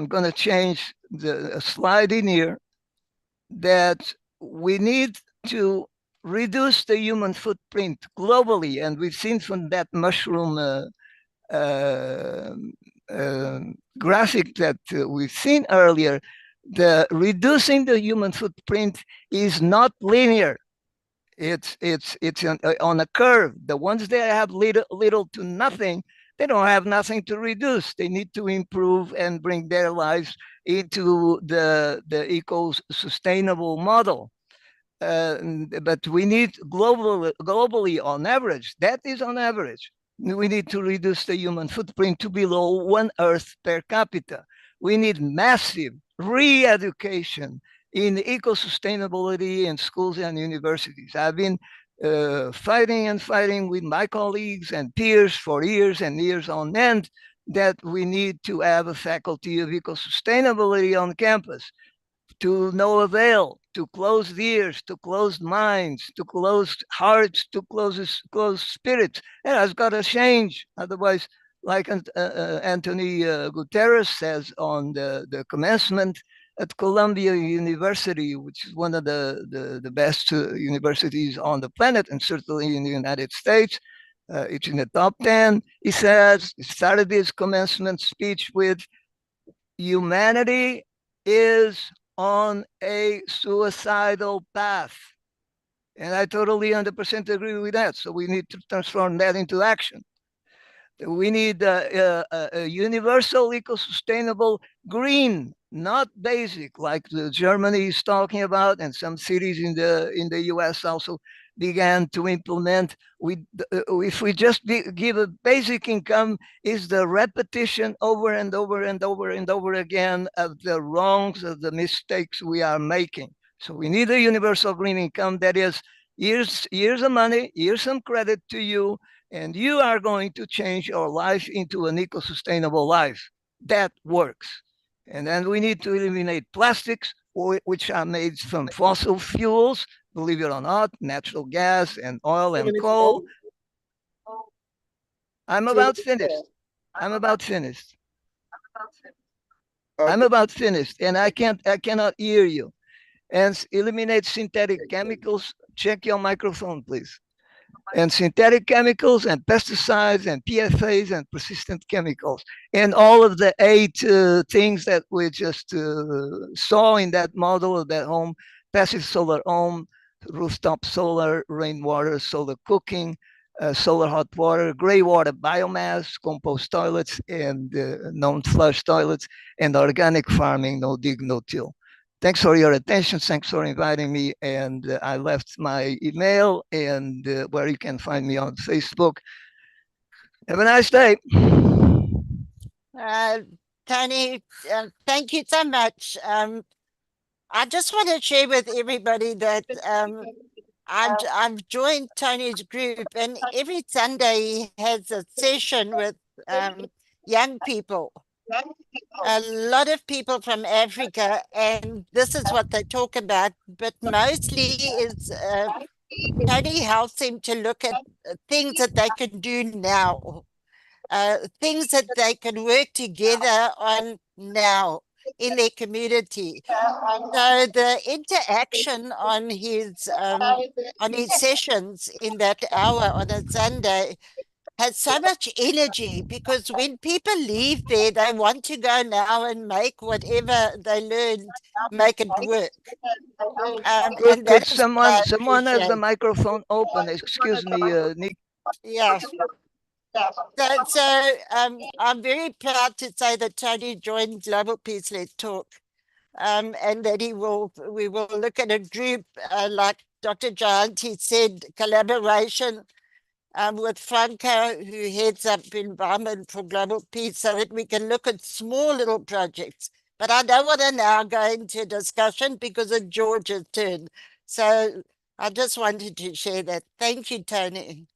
Speaker 5: going to change the slide in here, that we need to reduce the human footprint globally. And we've seen from that mushroom graphic that we've seen earlier, reducing the human footprint is not linear. It's on a curve. The ones that have little to nothing, they don't have nothing to reduce. They need to improve and bring their lives into the eco-sustainable model. But we need globally on average, that is on average, we need to reduce the human footprint to below 1 Earth per capita. We need massive re-education in eco-sustainability in schools and universities. I've been fighting and fighting with my colleagues and peers for years and years on end that we need to have a faculty of eco-sustainability on campus. To no avail, to closed ears, to closed minds, to closed hearts, to closed spirits. It has got to change. Otherwise, like Anthony Guterres says on the commencement at Columbia University, which is one of the best universities on the planet, and certainly in the United States, it's in the top 10. He says, he started his commencement speech with, humanity is on a suicidal path. And I totally 100% agree with that. So we need to transform that into action. We need a universal, eco-sustainable green, not basic, like Germany is talking about, and some cities in the US also began to implement. If we just give a basic income, is the repetition over and over and over and over again of the wrongs, of the mistakes we are making. So we need a universal green income that is, here's some money, here's some credit to you, and you are going to change your life into an eco-sustainable life. That works. And then we need to eliminate plastics, which are made from fossil fuels, believe it or not, natural gas and oil and coal. I'm about finished. I'm about finished. I'm about finished, and I cannot hear you. And eliminate synthetic chemicals. Check your microphone, please. And synthetic chemicals and pesticides and PFAS and persistent chemicals and all of the 8 things that we just saw in that model of that home: passive solar home, rooftop solar, rainwater, solar cooking, solar hot water, gray water biomass, compost toilets, and non-flush toilets, and organic farming, no dig, no till. Thanks for your attention. Thanks for inviting me. And I left my email and where you can find me on Facebook. Have a nice day.
Speaker 6: Tony, thank you so much. I just want to share with everybody that I've joined Tony's group, and every Sunday he has a session with young people. A lot of people from Africa, and this is what they talk about, but mostly is Tony helps them to look at things that they can do now, things that they can work together on now in their community. So the interaction on his sessions in that hour on a Sunday has so much energy, because when people leave there, they want to go now and make whatever they learned, make it work.
Speaker 5: Could someone has the microphone open? Excuse me, Nick.
Speaker 6: Yeah. So I'm very proud to say that Tony joined Global Peace Let's Talk, and that we will look at a group like Dr. Jayanti said, collaboration with Franco, who heads up Environment for Global Peace, so that we can look at small little projects. But I don't want to now go into a discussion because it's George's turn. So I just wanted to share that. Thank you, Tony.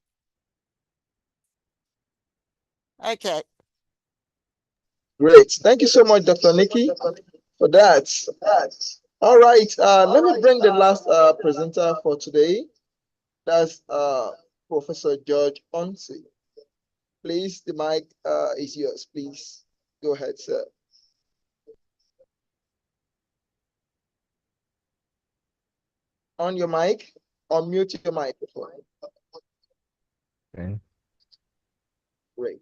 Speaker 6: Okay.
Speaker 2: Great. Thank you so much, Dr. Nikki, for that. All right. Let me bring the last presenter for today. That's Professor George Onsi. Please, the mic is yours. Please go ahead, sir. On your mic, unmute your microphone.
Speaker 7: Okay.
Speaker 2: Great.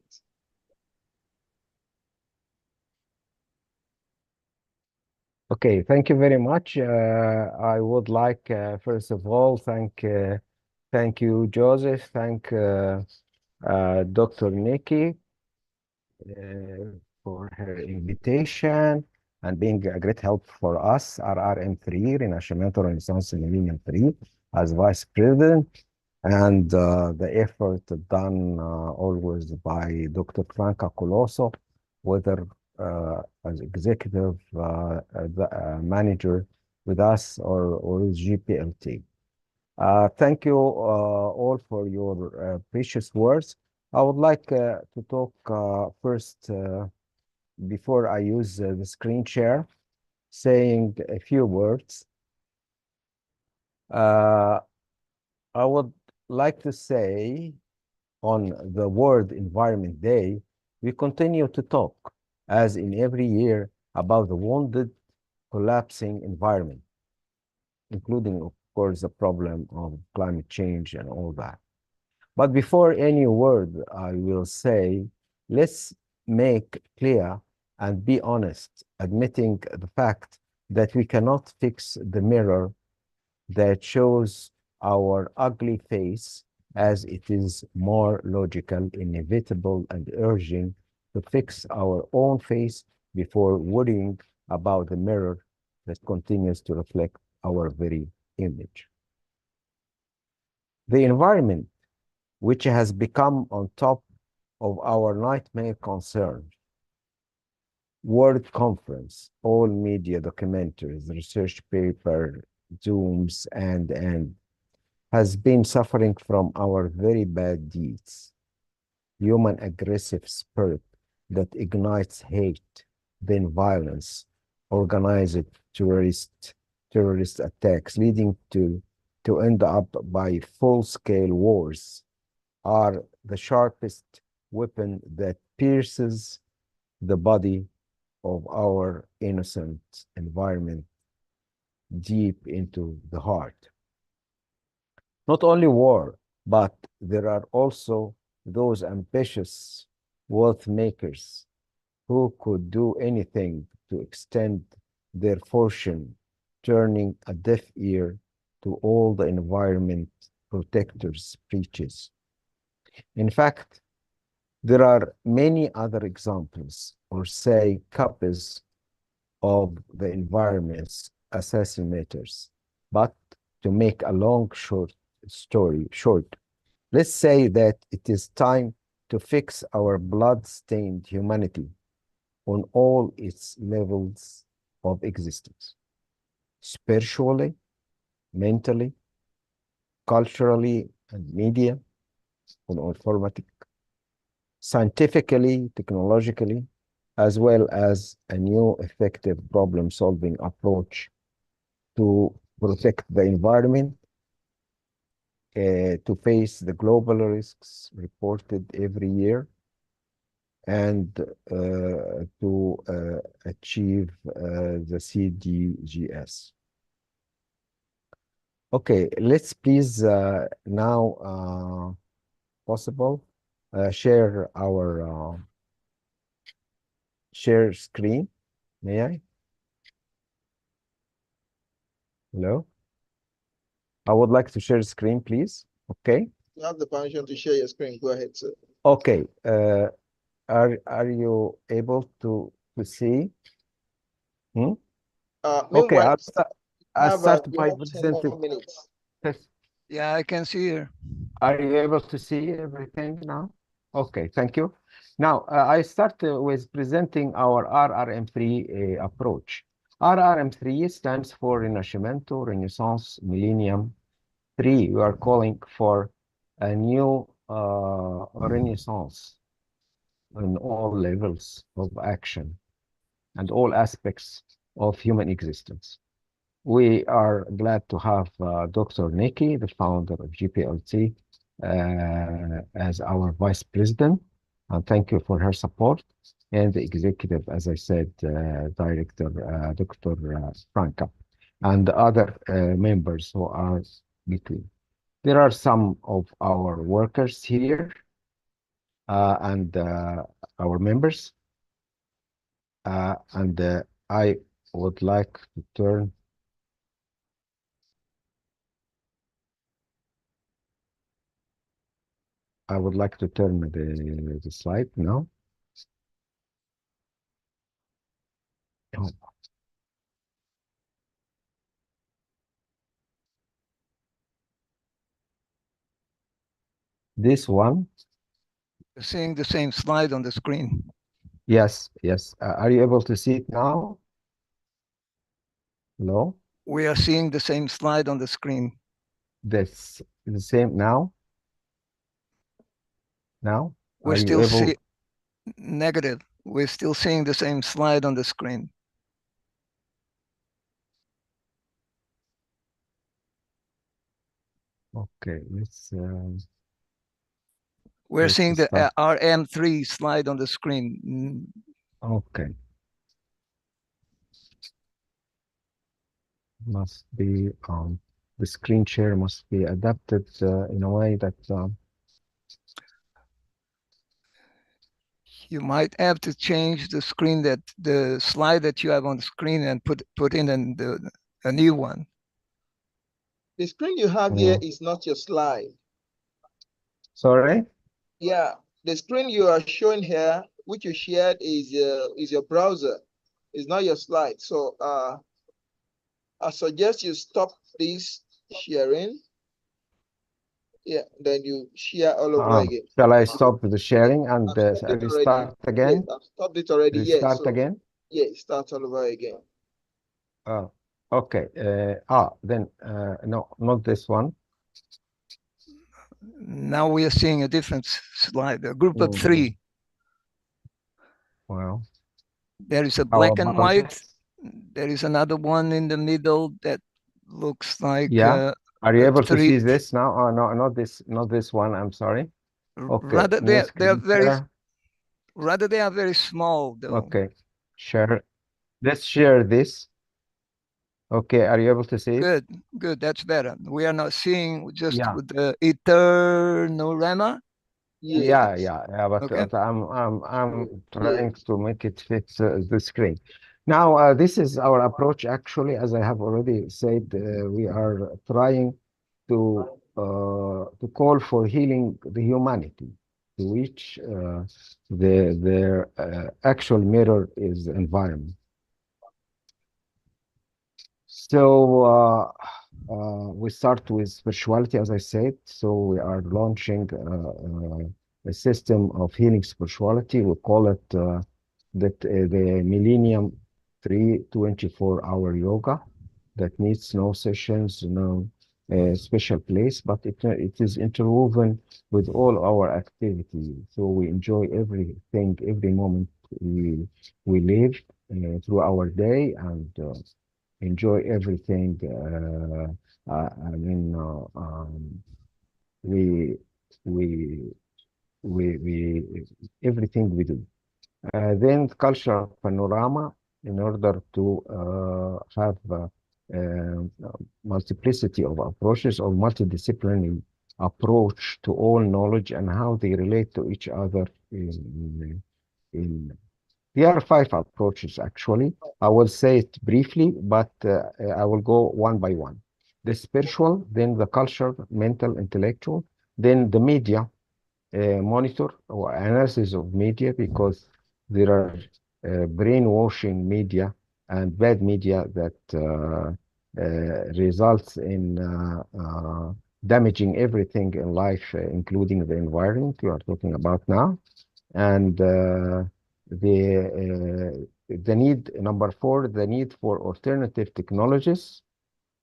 Speaker 7: Okay, thank you very much. I would like, first of all, thank you, Joseph. Thank Dr. Nikki for her invitation and being a great help for us, RRM3, Rinascimento Renaissance Millennium 3, as Vice President, and the effort done always by Dr. Franca Colosso, whether as executive manager with us or with GPLT. Thank you all for your precious words. I would like to talk first before I use the screen share, saying a few words. I would like to say on the World Environment Day, we continue to talk, as in every year, about the wounded, collapsing environment, including, of course, the problem of climate change and all that. But before any word I will say, let's make clear and be honest, admitting the fact that we cannot fix the mirror that shows our ugly face, as it is more logical, inevitable, and urgent to fix our own face before worrying about the mirror that continues to reflect our very image. The environment, which has become on top of our nightmare concern, World Conference, all media documentaries, research paper, Zooms, and has been suffering from our very bad deeds. Human aggressive spirit that ignites hate, then violence, organized terrorist attacks, leading to end up by full-scale wars, are the sharpest weapon that pierces the body of our innocent environment deep into the heart. Not only war, but there are also those ambitious wealth makers who could do anything to extend their fortune, turning a deaf ear to all the environment protectors' preaches. In fact, there are many other examples, or say copies, of the environment's assassinators. But to make a long story short, let's say that it is time to fix our blood-stained humanity on all its levels of existence, spiritually, mentally, culturally, and media, on informatic, scientifically, technologically, as well as a new effective problem-solving approach to protect the environment, to face the global risks reported every year, and to achieve the CDGs. Okay, let's please now, possible, share our share screen. May I? Hello? I would like to share screen, please. Okay.
Speaker 2: You have the permission to share your screen. Go ahead, sir.
Speaker 7: Okay. Are you able to see? Okay.
Speaker 2: Meanwhile,
Speaker 7: I'll start by
Speaker 2: 10
Speaker 7: presenting.
Speaker 2: more minutes.
Speaker 5: Yeah, I can see her.
Speaker 7: Are you able to see everything now? Okay, thank you. Now, I start with presenting our RRM3 approach. RRM3 stands for Rinascimento, Renaissance, Millennium 3. We are calling for a new Renaissance on all levels of action and all aspects of human existence. We are glad to have Dr. Nikki, the founder of GPLT, as our vice president. And thank you for her support. And the executive, as I said, director, Dr. Franca, and the other members who are between. There are some of our workers here and our members. And I would like to turn the slide now. Oh. This one?
Speaker 5: You're seeing the same slide on the screen.
Speaker 7: Yes, yes. Are you able to see it now? Hello?
Speaker 5: We are seeing the same slide on the screen.
Speaker 7: this the same now? Now,
Speaker 5: We're
Speaker 7: are you
Speaker 5: still
Speaker 7: able?
Speaker 5: negative. We're still seeing the same slide on the screen.
Speaker 7: Okay, let's.
Speaker 5: We're
Speaker 7: let's
Speaker 5: seeing the
Speaker 7: start.
Speaker 5: RM3 slide on the screen.
Speaker 7: Okay. Must be the screen share must be adapted in a way that
Speaker 5: You might have to change the screen the slide that you have on the screen and put in a new one.
Speaker 2: The screen you have here is not your slide.
Speaker 7: sorry.
Speaker 2: Yeah, the screen you are showing here, which you shared, is your browser. It's not your slide. So I suggest you stop this sharing. Yeah, then you share all over again.
Speaker 7: Shall I stop the sharing and restart again?
Speaker 2: Yes, I've stopped it already.
Speaker 7: Restart again?
Speaker 2: Yeah, start all over again.
Speaker 7: Okay. Then no, not this one.
Speaker 5: Now we are seeing a different slide, a group of three.
Speaker 7: Well,
Speaker 5: there is a black and white. There is another one in the middle that looks like
Speaker 7: are you able to see this now? Oh no, not this one. I'm sorry. Okay.
Speaker 5: Rather they are very small though.
Speaker 7: Okay. Share. Let's share this. Okay, are you able to see it?
Speaker 5: Good. That's better. We are not seeing just with the Eternorama.
Speaker 7: Yeah. But okay. I'm trying to make it fit the screen. Now, this is our approach. Actually, as I have already said, we are trying to call for healing the humanity, to which their actual mirror is environment. So we start with spirituality, as I said. So we are launching a system of healing spirituality. We call it the Millennium 3 24-hour yoga that needs no sessions, no special place, but it is interwoven with all our activity. So we enjoy everything, every moment we live through our day, and enjoy everything. Everything we do. Then cultural panorama, in order to have multiplicity of approaches or multidisciplinary approach to all knowledge and how they relate to each other there are 5 approaches, actually. I will say it briefly, but I will go one by one. The spiritual, then the cultural, mental, intellectual, then the media, monitor or analysis of media, because there are brainwashing media and bad media that results in damaging everything in life, including the environment we are talking about now. And the need, number 4, the need for alternative technologies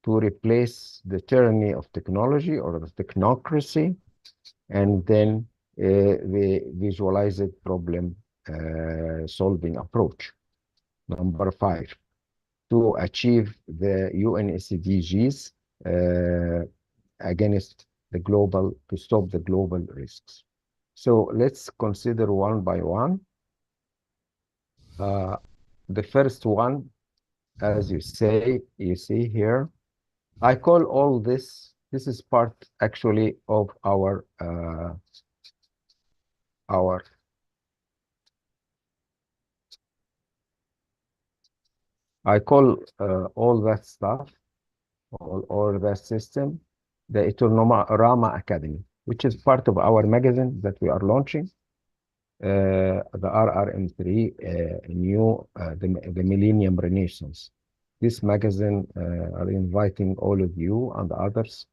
Speaker 7: to replace the tyranny of technology or the technocracy, and then the visualized problem solving approach. Number 5, to achieve the UN SDGs against the global, to stop the global risks. So let's consider one by one. The first one, as you see here, I call all this is part actually of our I call all that stuff, all that system, the Eternorama Academy, which is part of our magazine that we are launching. The RRM3 new the Millennium Renaissance. This magazine are inviting all of you and others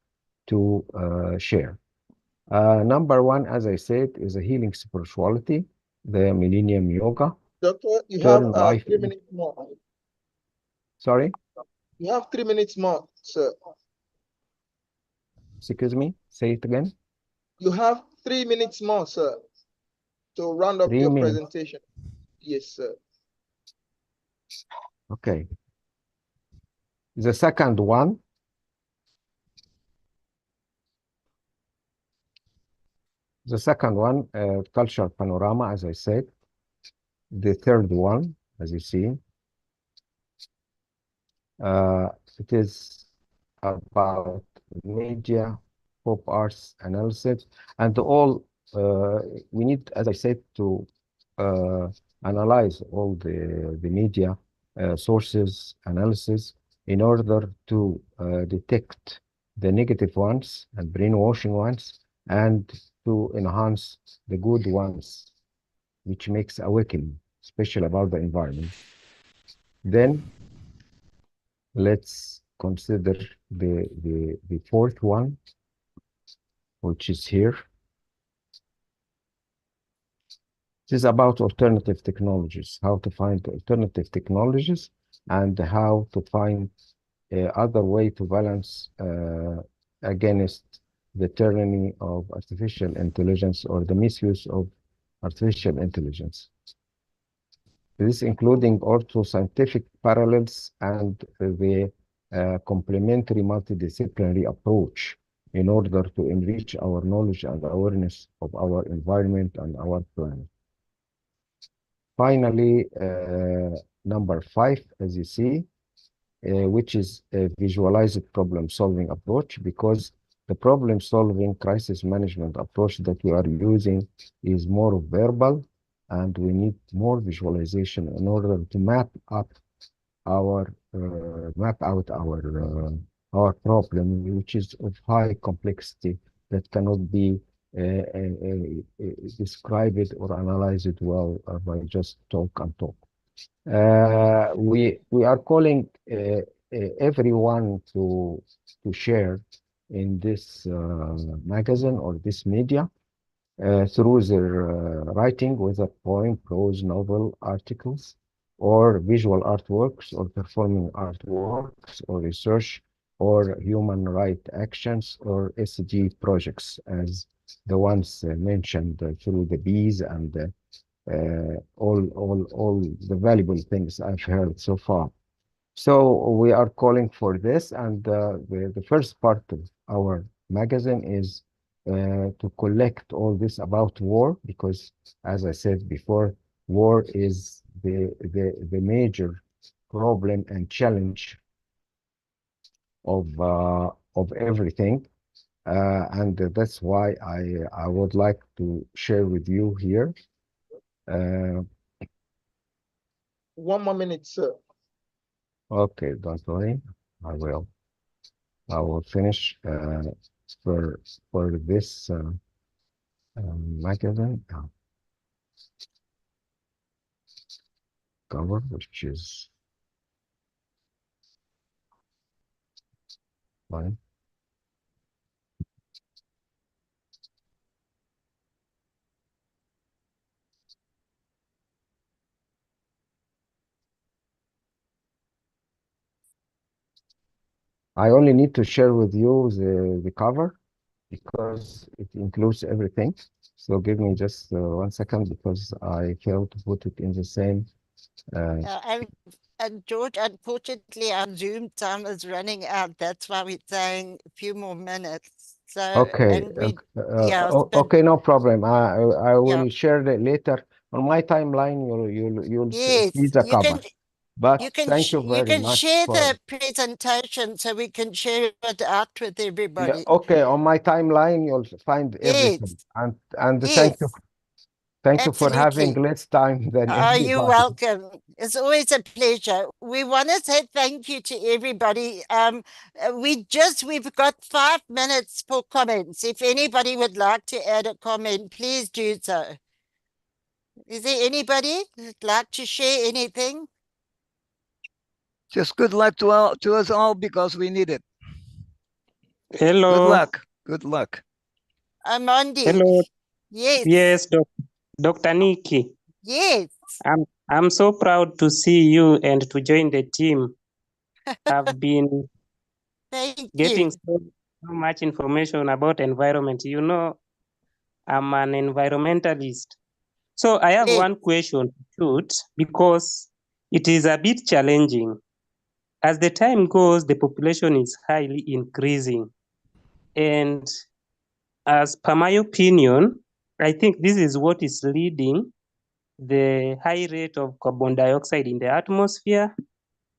Speaker 7: to share. Number 1, as I said, is a healing spirituality, the Millennium Yoga.
Speaker 2: Doctor, you have 3 minutes more.
Speaker 7: Sorry?
Speaker 2: You have 3 minutes more, sir.
Speaker 7: Excuse me, say it again.
Speaker 2: You have 3 minutes more, sir, to round up
Speaker 7: 3
Speaker 2: your
Speaker 7: minutes.
Speaker 2: presentation. Yes, sir.
Speaker 7: Okay. The second one. The second one, cultural panorama, as I said. The third one, as you see, it is about media, pop arts analysis, and all. We need, as I said, to analyze all the media sources analysis in order to detect the negative ones and brainwashing ones, and to enhance the good ones, which makes awakening, especially about the environment. Then let's consider the fourth one, which is here. This is about alternative technologies, how to find alternative technologies and how to find other way to balance against the tyranny of artificial intelligence or the misuse of artificial intelligence. This including also scientific parallels and the complementary multidisciplinary approach in order to enrich our knowledge and awareness of our environment and our planet. Finally, number 5, as you see, which is a visualized problem-solving approach, because the problem-solving crisis management approach that we are using is more verbal, and we need more visualization in order to map out our problem, which is of high complexity that cannot be described or analyzed well by just talk and talk. We are calling everyone to share in this magazine or this media through their writing, whether poem, prose, novel, articles, or visual artworks, or performing artworks, or research, or human rights actions, or SDG projects, as the ones mentioned through the bees and all the valuable things I've heard so far. So we are calling for this, and the first part of our magazine is to collect all this about war, because, as I said before, war is the major problem and challenge of everything, and that's why I would like to share with you here.
Speaker 2: 1 more minute, sir.
Speaker 7: Okay, don't worry. I will finish for this magazine cover, which is fine. I only need to share with you the cover because it includes everything. So give me just 1 second, because I failed to put it in the same.
Speaker 6: And George, unfortunately, our Zoom time is running out. That's why we're saying a few more minutes. So
Speaker 7: Okay. Okay, no problem. I will share that later on my timeline. You'll see the cover. But thank you very much.
Speaker 6: Share the presentation so we can share it out with everybody.
Speaker 7: Yeah, okay, on my timeline you'll find everything. And thank you for having less time than everybody.
Speaker 6: You're welcome. It's always a pleasure. We want to say thank you to everybody. We've got 5 minutes for comments. If anybody would like to add a comment, please do so. Is there anybody who'd like to share anything?
Speaker 5: Just good luck to us all, because we need it.
Speaker 8: Hello.
Speaker 5: Good luck. Good luck.
Speaker 6: Amandi.
Speaker 8: Hello.
Speaker 6: Yes.
Speaker 8: Yes, Dr. Nikki.
Speaker 6: Yes.
Speaker 8: I'm so proud to see you and to join the team. I've been getting so much information about environment. You know, I'm an environmentalist. So I have
Speaker 6: Please.
Speaker 8: one question to shoot because it is a bit challenging. As the time goes, the population is highly increasing. And as per my opinion, I think this is what is leading the high rate of carbon dioxide in the atmosphere.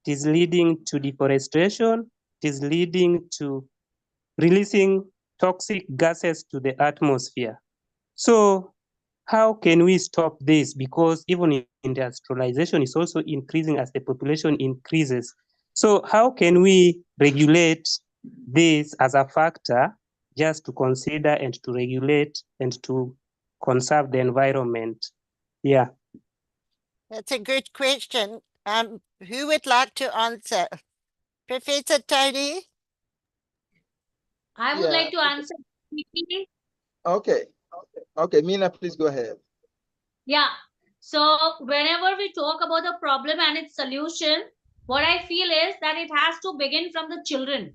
Speaker 8: It is leading to deforestation. It is leading to releasing toxic gases to the atmosphere. So how can we stop this? Because even industrialization is also increasing as the population increases. So how can we regulate this as a factor just to consider and to regulate and to conserve the environment? Yeah.
Speaker 6: That's a good question. Who would like to answer? Professor Tony?
Speaker 3: I would
Speaker 2: Yeah.
Speaker 3: like to answer. Nikki.
Speaker 2: Okay. Okay, Mina, please go ahead.
Speaker 3: Yeah. So whenever we talk about the problem and its solution, what I feel is that it has to begin from the children.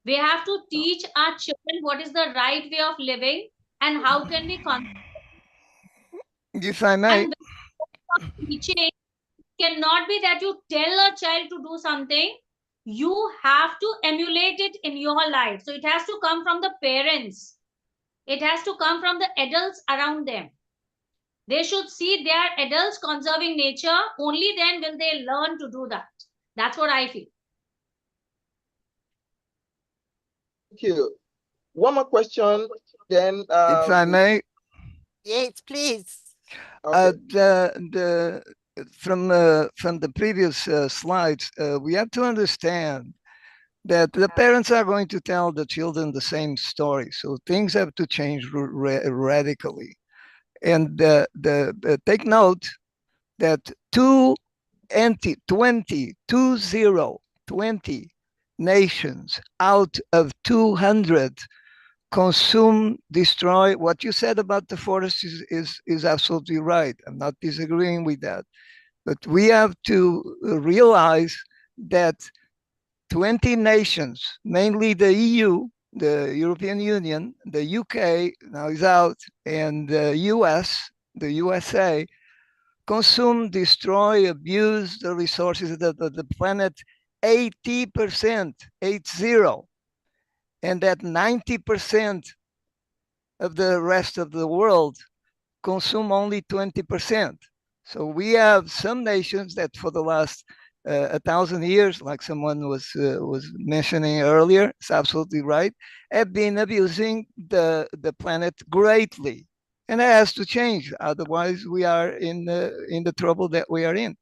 Speaker 3: We have to teach our children what is the right way of living and how can we
Speaker 5: If I may,
Speaker 3: and teaching cannot be that you tell a child to do something. You have to emulate it in your life. So it has to come from the parents. It has to come from the adults around them. They should see their adults conserving nature. Only then will they learn to do that. That's what I feel.
Speaker 2: Thank you. One more question, then
Speaker 5: if I may,
Speaker 6: Yes, please.
Speaker 2: okay.
Speaker 5: from the previous slides, we have to understand that the parents are going to tell the children the same story. So things have to change radically. And take note that 20 nations out of 200 consume, destroy. What you said about the forest is absolutely right. I'm not disagreeing with that. But we have to realize that 20 nations, mainly the EU, the European Union, the UK now is out, and the US, the USA, consume, destroy, abuse the resources of the planet 80%, 80. And that 90% of the rest of the world consume only 20%. So we have some nations that for the last 1,000 years, like someone was mentioning earlier, it's absolutely right, have been abusing the planet greatly. And that has to change. Otherwise, we are in the trouble that we are in.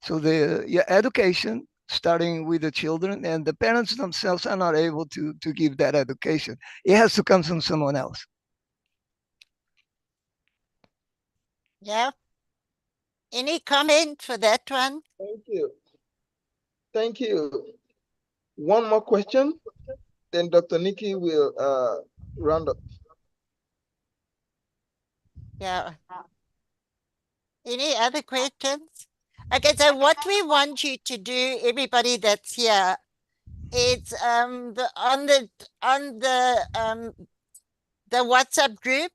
Speaker 5: So the education, starting with the children, and the parents themselves are not able to give that education. It has to come from someone else.
Speaker 6: Yeah. Any comment for that one?
Speaker 2: Thank you. Thank you. One more question, then Dr. Nikki will round up.
Speaker 6: Yeah. Any other questions? Okay, so what we want you to do, everybody that's here, is on the WhatsApp group,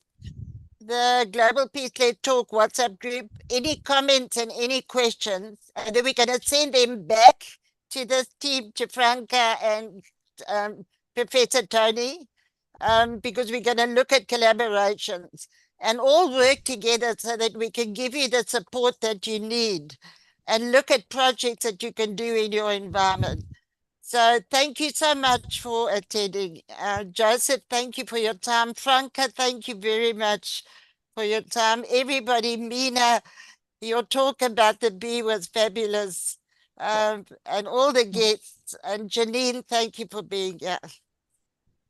Speaker 6: the Global Peace Led Talk WhatsApp group, any comments and any questions, and then we're going to send them back to this team, to Franca and Professor Tony, because we're going to look at collaborations and all work together so that we can give you the support that you need and look at projects that you can do in your environment. So thank you so much for attending. Joseph, thank you for your time. Franca, thank you very much for your time. Everybody, Mina, your talk about the bee was fabulous. And all the guests. And Janine, thank you for being here.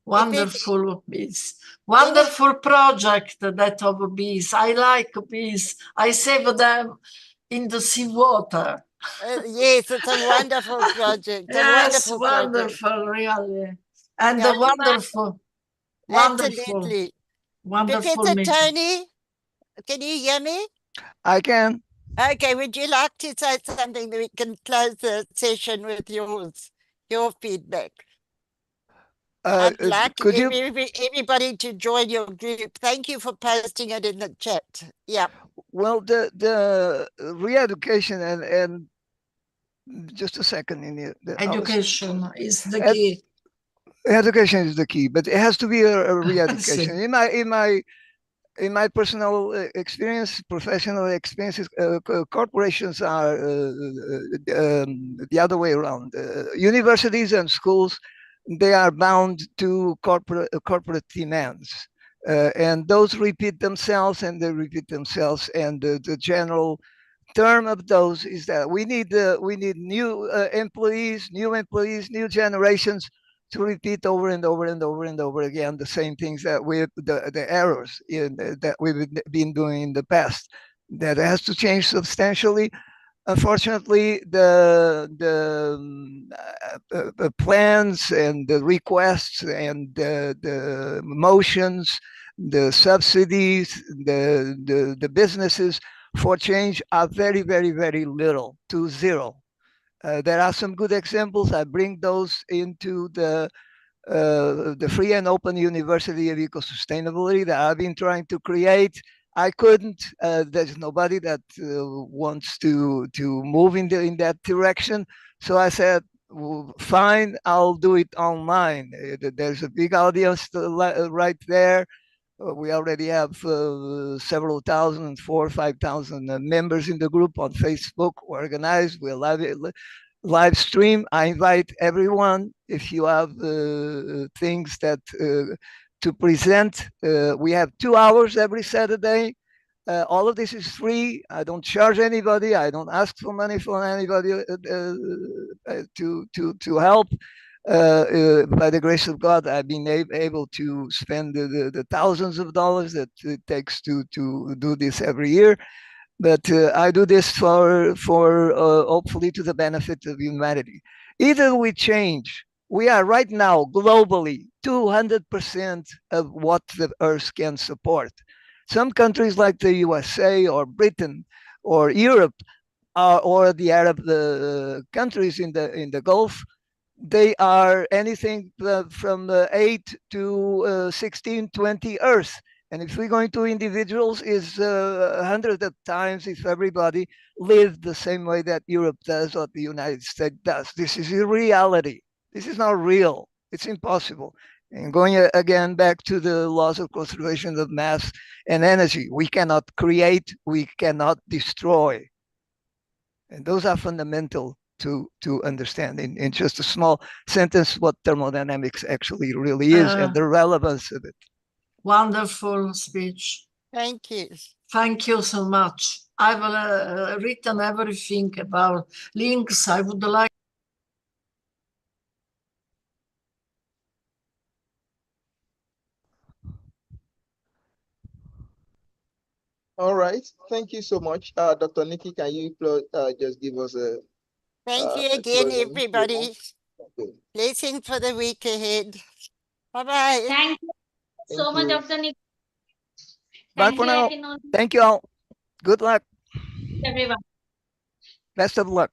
Speaker 4: Wonderful bees. Wonderful project that of bees. I like bees. I save them in the seawater.
Speaker 6: Yes, it's a wonderful project.
Speaker 4: Yes,
Speaker 6: wonderful,
Speaker 4: wonderful, really. And
Speaker 6: Yeah,
Speaker 4: wonderful,
Speaker 6: absolutely.
Speaker 4: wonderful
Speaker 6: Professor
Speaker 4: meeting.
Speaker 6: Tony, can you hear me?
Speaker 5: I can.
Speaker 6: Okay, would you like to say something that we can close the session with your feedback? I'd like
Speaker 5: could you?
Speaker 6: everybody to join your group. Thank you for posting it in the chat. Yeah.
Speaker 5: Well, the re-education and just a second in here.
Speaker 4: Education is the key.
Speaker 5: Education is the key, but it has to be a
Speaker 4: I
Speaker 5: re-education.
Speaker 4: see.
Speaker 5: In my personal experience, professional experiences, corporations are the other way around. Universities and schools, they are bound to corporate demands. And those repeat themselves and they repeat themselves. And the general term of those is that we need new employees, new generations to repeat over and over and over and over again the same things that the errors that we've been doing in the past. That has to change substantially. Unfortunately, the plans and the requests and the motions, the subsidies, the businesses for change are very, very, very little to zero. There are some good examples. I bring those into the Free and Open University of Eco-Sustainability that I've been trying to create. I couldn't. There's nobody that wants to move in that direction. So I said, well, fine, I'll do it online. There's a big audience right there. We already have several thousand, 4,000 or 5,000 members in the group on Facebook, organized. We'll live stream. I invite everyone, if you have things that to present. We have 2 hours every Saturday. All of this is free. I don't charge anybody. I don't ask for money from anybody to help. By the grace of God, I've been able to spend the thousands of dollars that it takes to do this every year. But I do this for hopefully to the benefit of humanity. Either we change. We are right now globally 200% of what the Earth can support. Some countries like the USA or Britain or Europe or the Arab countries in the Gulf, they are anything from 8 to 16, 20 Earth. And if we're going to individuals, is 100 of times if everybody lived the same way that Europe does or the United States does. This is a reality. This is not real. It's impossible. And going again back to the laws of conservation of mass and energy, we cannot create, we cannot destroy. And those are fundamental to understand in just a small sentence what thermodynamics actually really is and the relevance of it.
Speaker 4: Wonderful speech.
Speaker 6: Thank you.
Speaker 4: Thank you so much. I've written everything about links. I would like.
Speaker 2: All right. Thank you so much. Dr. Nikki, can you just give us a
Speaker 6: thank you again, everybody.
Speaker 2: Okay.
Speaker 6: Blessing for the week ahead. Bye-bye.
Speaker 3: Thank you so much, Dr. Nikki.
Speaker 5: Bye for now. Thank you all. Good luck.
Speaker 3: Everyone.
Speaker 5: Best of luck.